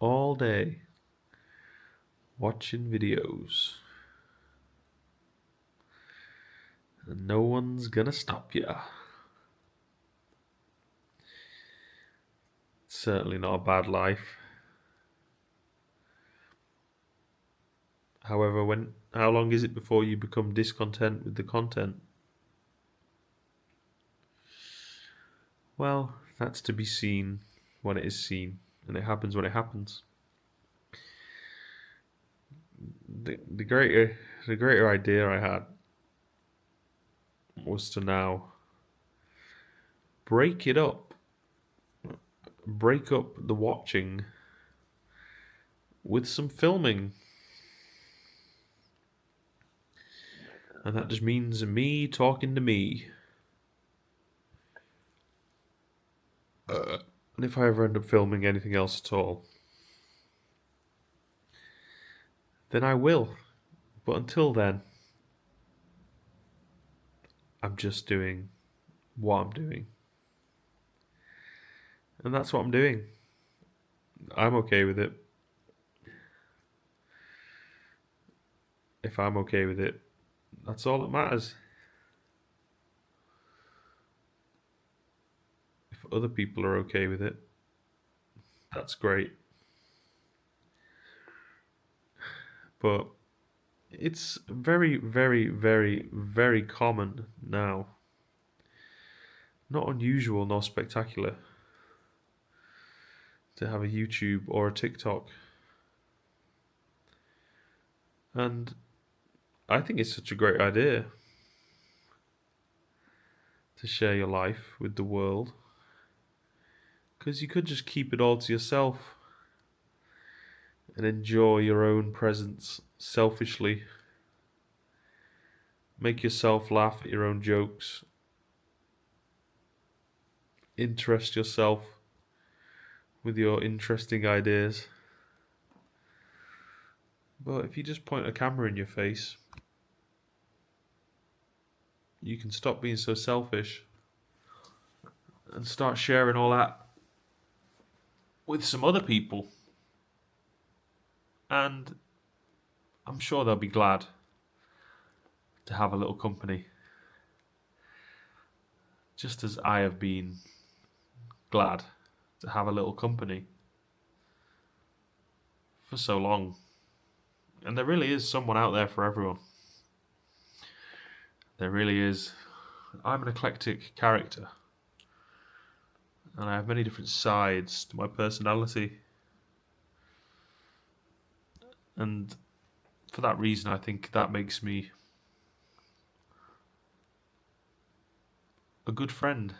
all day watching videos. And no one's gonna stop you. Certainly not a bad life. However, how long is it before you become discontent with the content? Well, that's to be seen when it is seen, and it happens when it happens. the greater idea I had was to now break it up, break up the watching with some filming. And that just means me talking to me. And if I ever end up filming anything else at all, then I will. But until then, I'm just doing what I'm doing. And that's what I'm doing. I'm okay with it. If I'm okay with it, that's all that matters. If other people are okay with it, that's great. But it's very, very, very, very common now. Not unusual nor spectacular to have a YouTube or a TikTok. And I think it's such a great idea to share your life with the world. Because you could just keep it all to yourself and enjoy your own presence selfishly. Make yourself laugh at your own jokes. Interest yourself with your interesting ideas. But if you just point a camera in your face, you can stop being so selfish and start sharing all that with some other people. And I'm sure they'll be glad to have a little company. Just as I have been glad to have a little company for so long. And there really is someone out there for everyone. There really is. I'm an eclectic character. And I have many different sides to my personality. And for that reason, I think that makes me a good friend.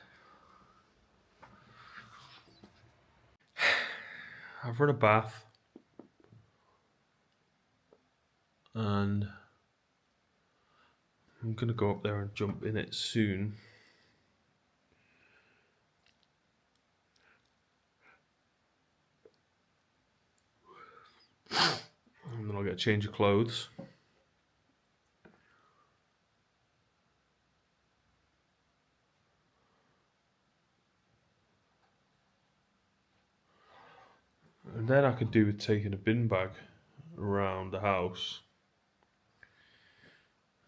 I've run a bath. And I'm going to go up there and jump in it soon. And then I'll get a change of clothes. And then I could do with taking a bin bag around the house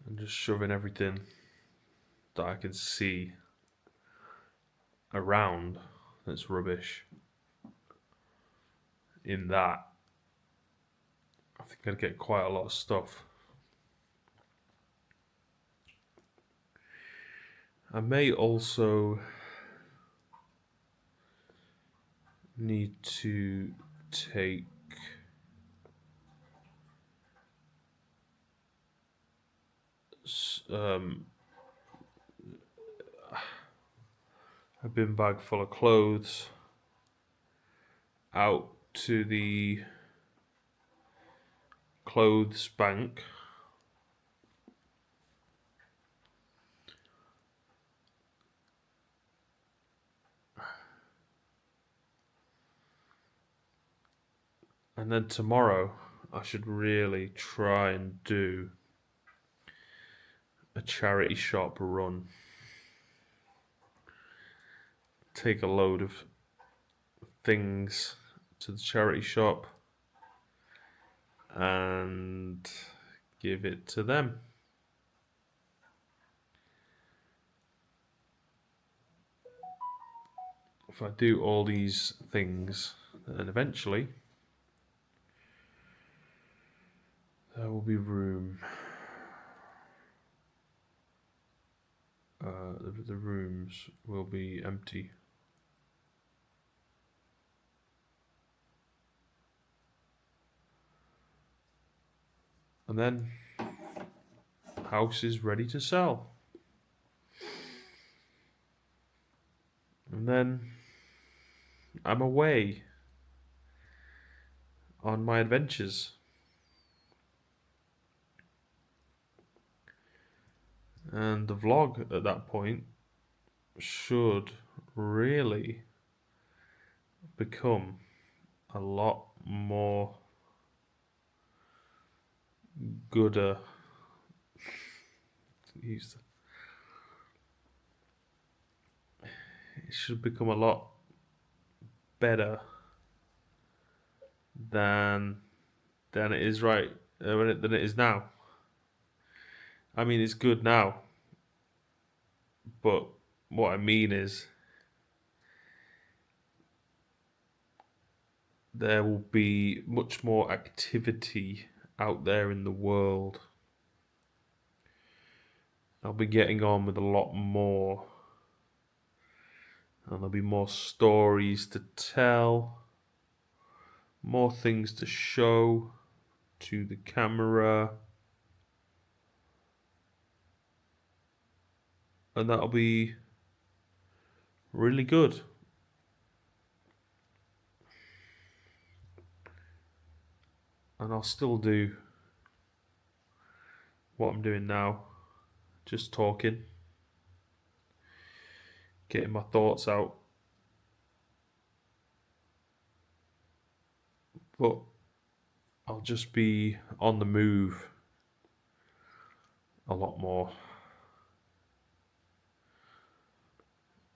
and just shoving everything that I can see around that's rubbish in that. I think I'd get quite a lot of stuff. I may also need to take a bin bag full of clothes out to the clothes bank and then tomorrow I should really try and do a charity shop run. Take a load of things to the charity shop and give it to them. If I do all these things, then eventually there will be room. The rooms will be empty. And then house is ready to sell. And then I'm away on my adventures. And the vlog at that point should really become a lot more gooder. It should become a lot better than it is than it is now. I mean, it's good now, but what I mean is there will be much more activity out there in the world. I'll be getting on with a lot more, and there'll be more stories to tell, more things to show to the camera, and that'll be really good. And I'll still do what I'm doing now, just talking, getting my thoughts out. But I'll just be on the move a lot more.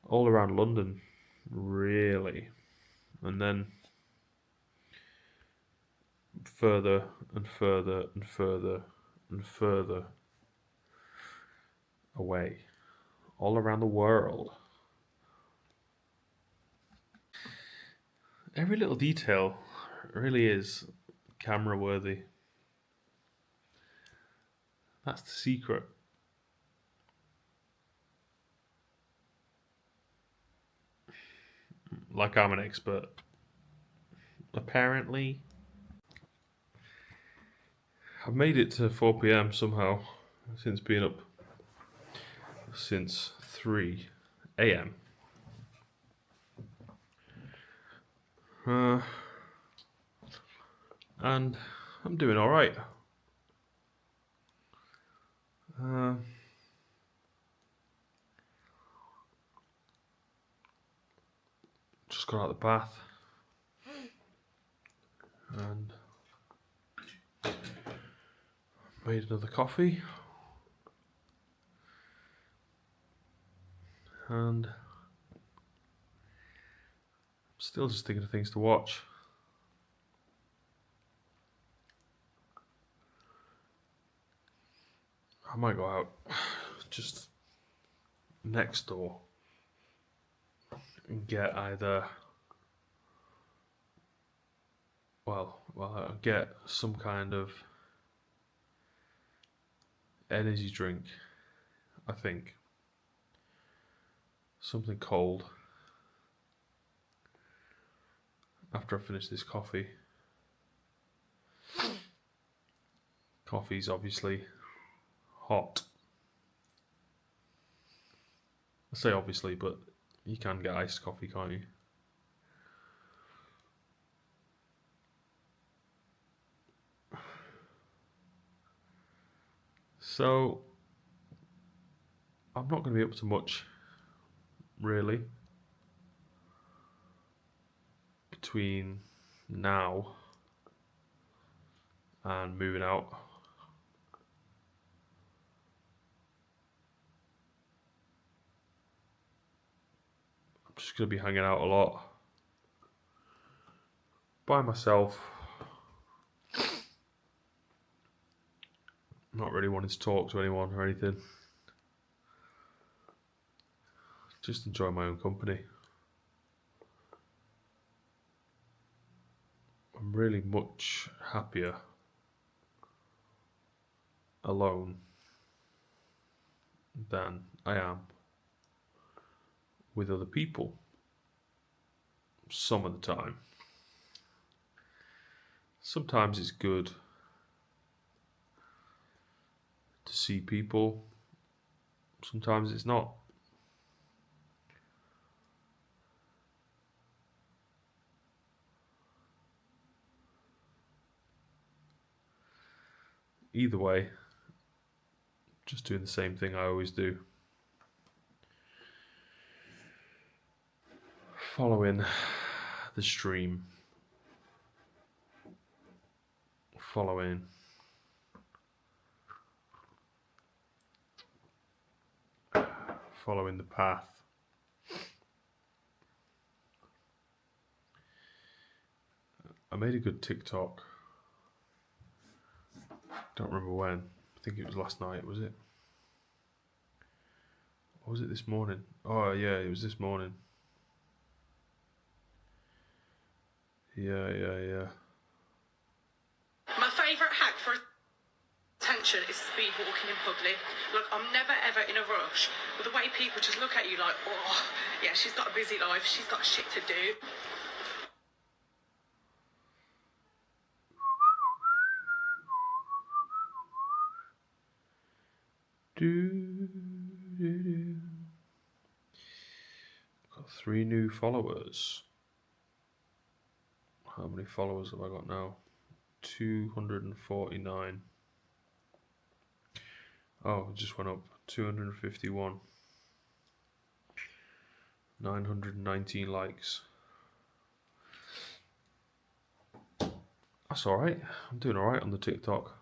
All around London, really. And then further and further and further and further away. All around the world. Every little detail really is camera worthy. That's the secret. Like I'm an expert. Apparently. I've made it to 4 p.m. somehow since being up since 3 a.m. And I'm doing alright. Just got out of the bath and made another coffee. And still just thinking of things to watch. I might go out just next door and get either get some kind of energy drink, I think. Something cold after I finish this coffee. Coffee's obviously hot. I say obviously, but you can get iced coffee, can't you? So, I'm not going to be up to much, really, between now and moving out. I'm just going to be hanging out a lot by myself, not really wanting to talk to anyone or anything. Just enjoy my own company. I'm really much happier alone than I am with other people some of the time. Sometimes it's good to see people. Sometimes it's not. Either way, just doing the same thing I always do. Following the stream. Following the path. I made a good TikTok. Don't remember when. I think it was last night, was it? Or was it this morning? Oh yeah, it was this morning. Yeah. My favourite hack for attention is speed walking in public. Like, I'm never ever in a rush. But the way people just look at you like, oh, yeah, she's got a busy life, she's got shit to do. Got 3 new followers. How many followers have I got now? 249. Oh, it just went up. 251. 919 likes. That's alright. I'm doing alright on the TikTok.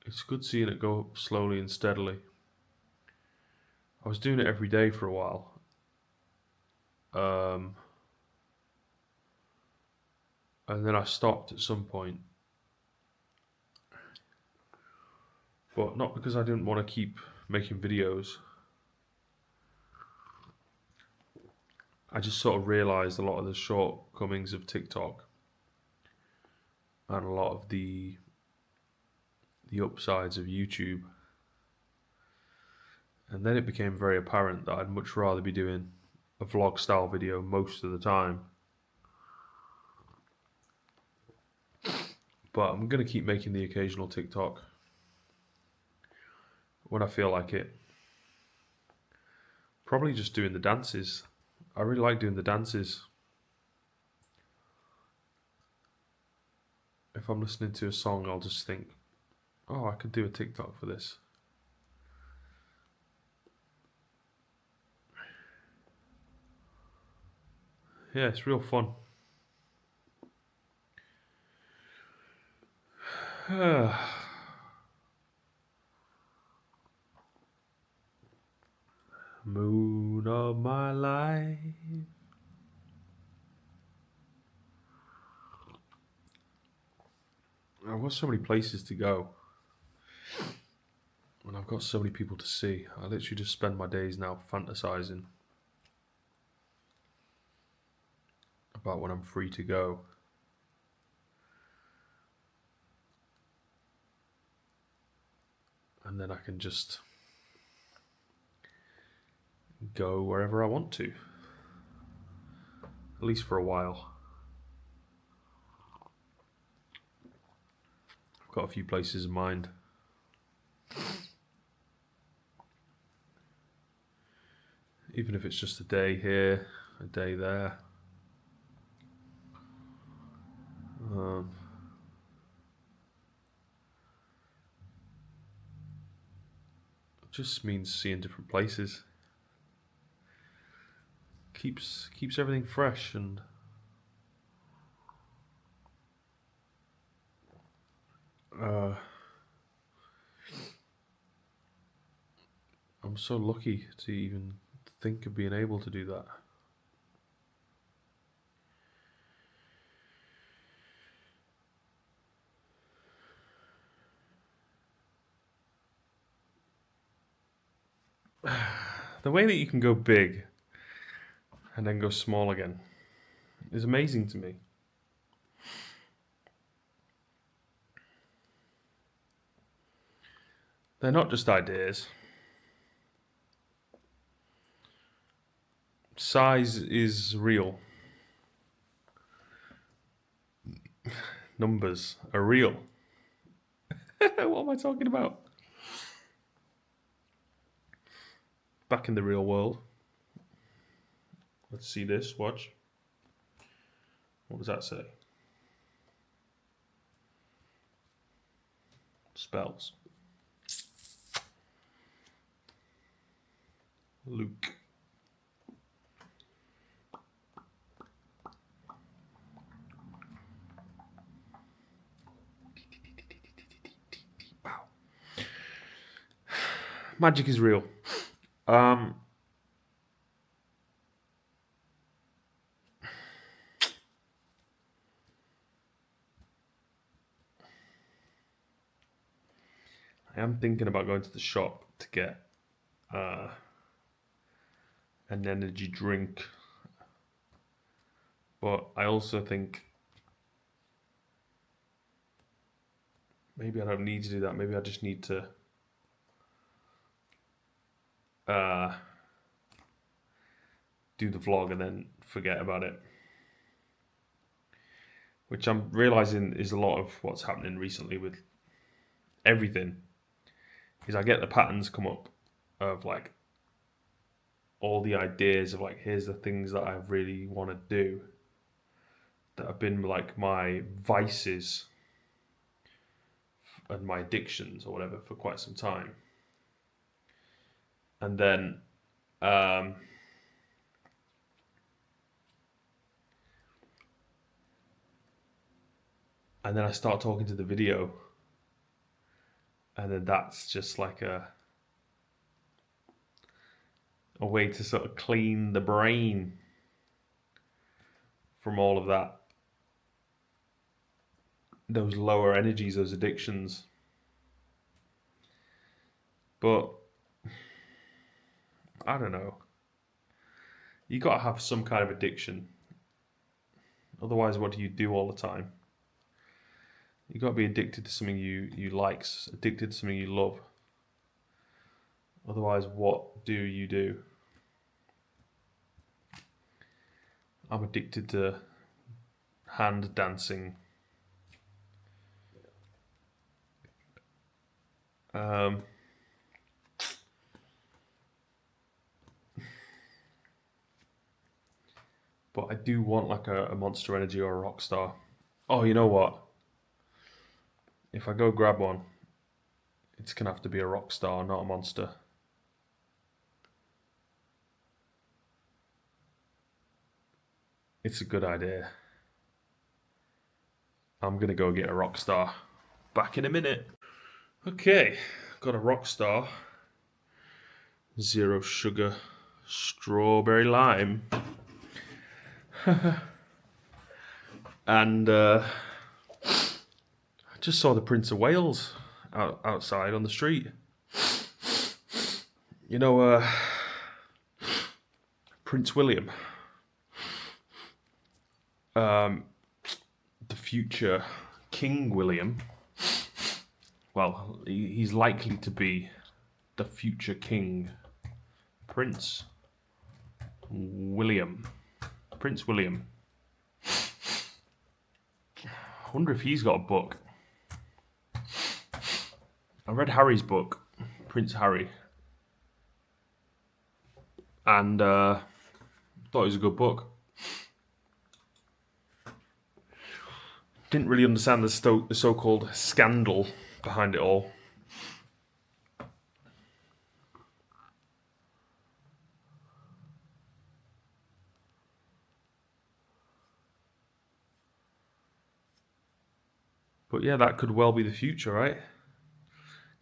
It's good seeing it go up slowly and steadily. I was doing it every day for a while. And then I stopped at some point. But not because I didn't want to keep making videos. I just sort of realised a lot of the shortcomings of TikTok. And a lot of the upsides of YouTube. And then it became very apparent that I'd much rather be doing a vlog style video most of the time. But I'm going to keep making the occasional TikTok when I feel like it. Probably just doing the dances. I really like doing the dances. If I'm listening to a song, I'll just think, oh, I could do a TikTok for this. Yeah, it's real fun. Moon of my life. I've got so many places to go. And I've got so many people to see. I literally just spend my days now fantasizing about when I'm free to go. And then I can just go wherever I want to. At least for a while. I've got a few places in mind. Even if it's just a day here, a day there. It just means seeing different places. Keeps everything fresh and I'm so lucky to even think of being able to do that. The way that you can go big and then go small again is amazing to me. They're not just ideas. Size is real. Numbers are real. What am I talking about? Back in the real world. Let's see this. Watch. What does that say? Spells. Luke. Wow. Magic is real. I am thinking about going to the shop to get an energy drink, but I also think maybe I don't need to do that. Maybe I just need to do the vlog and then forget about it. Which I'm realizing is a lot of what's happening recently with everything. Is I get the patterns come up of like all the ideas of like, here's the things that I really want to do that have been like my vices and my addictions or whatever for quite some time. And then I start talking to the video, and then that's just like a way to sort of clean the brain from all of that, those lower energies, those addictions. But I don't know. You got to have some kind of addiction. Otherwise, what do you do all the time? You got to be addicted to something you like, addicted to something you love. Otherwise, what do you do? I'm addicted to hand dancing. But I do want like a Monster Energy or a Rockstar. Oh, you know what? If I go grab one, it's going to have to be a Rockstar, not a Monster. It's a good idea. I'm going to go get a Rockstar. Back in a minute. Okay, got a Rockstar. 0 sugar, strawberry lime. And I just saw the Prince of Wales outside on the street. You know, Prince William. The future King William. Well, he's likely to be the future king. Prince William. Prince William. I wonder if he's got a book. I read Harry's book, Prince Harry, and thought it was a good book. Didn't really understand the so-called scandal behind it all. But yeah, that could well be the future, right?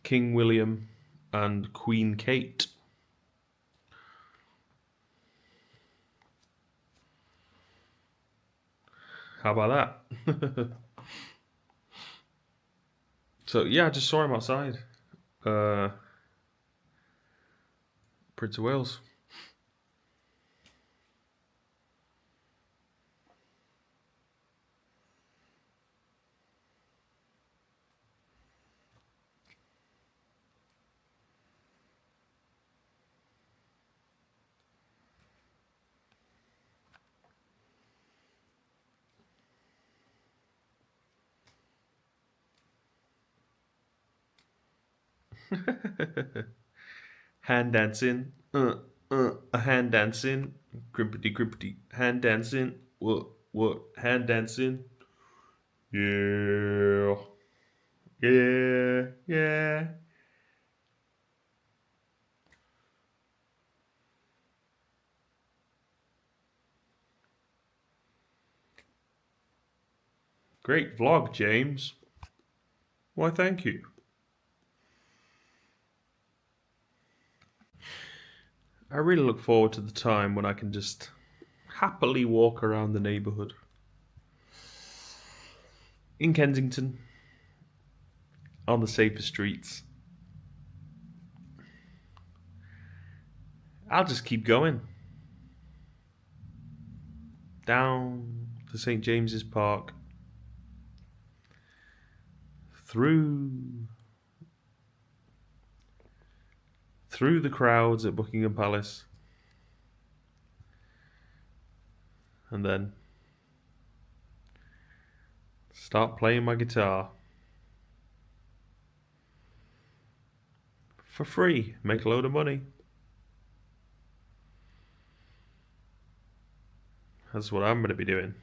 King William and Queen Kate. How about that? So yeah, I just saw him outside. Prince of Wales. Hand dancing. A hand dancing. Grimpity grimpity. Hand dancing. What? Hand dancing. Yeah. Yeah. Yeah. Great vlog, James. Why, thank you. I really look forward to the time when I can just happily walk around the neighbourhood in Kensington on the safer streets. I'll just keep going down to St James's Park, through the crowds at Buckingham Palace, and then start playing my guitar for free, make a load of money. That's what I'm going to be doing.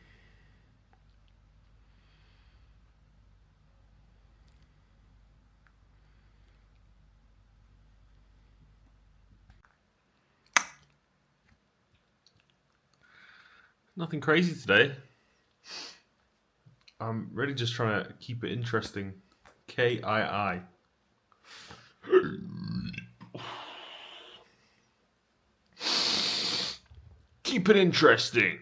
Nothing crazy today. I'm really just trying to keep it interesting. KII. Keep it interesting.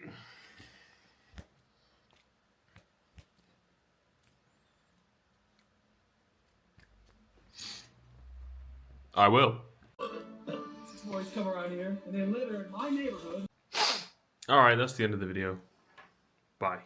I will. These boys come around here and they litter in my neighborhood. Alright, that's the end of the video. Bye.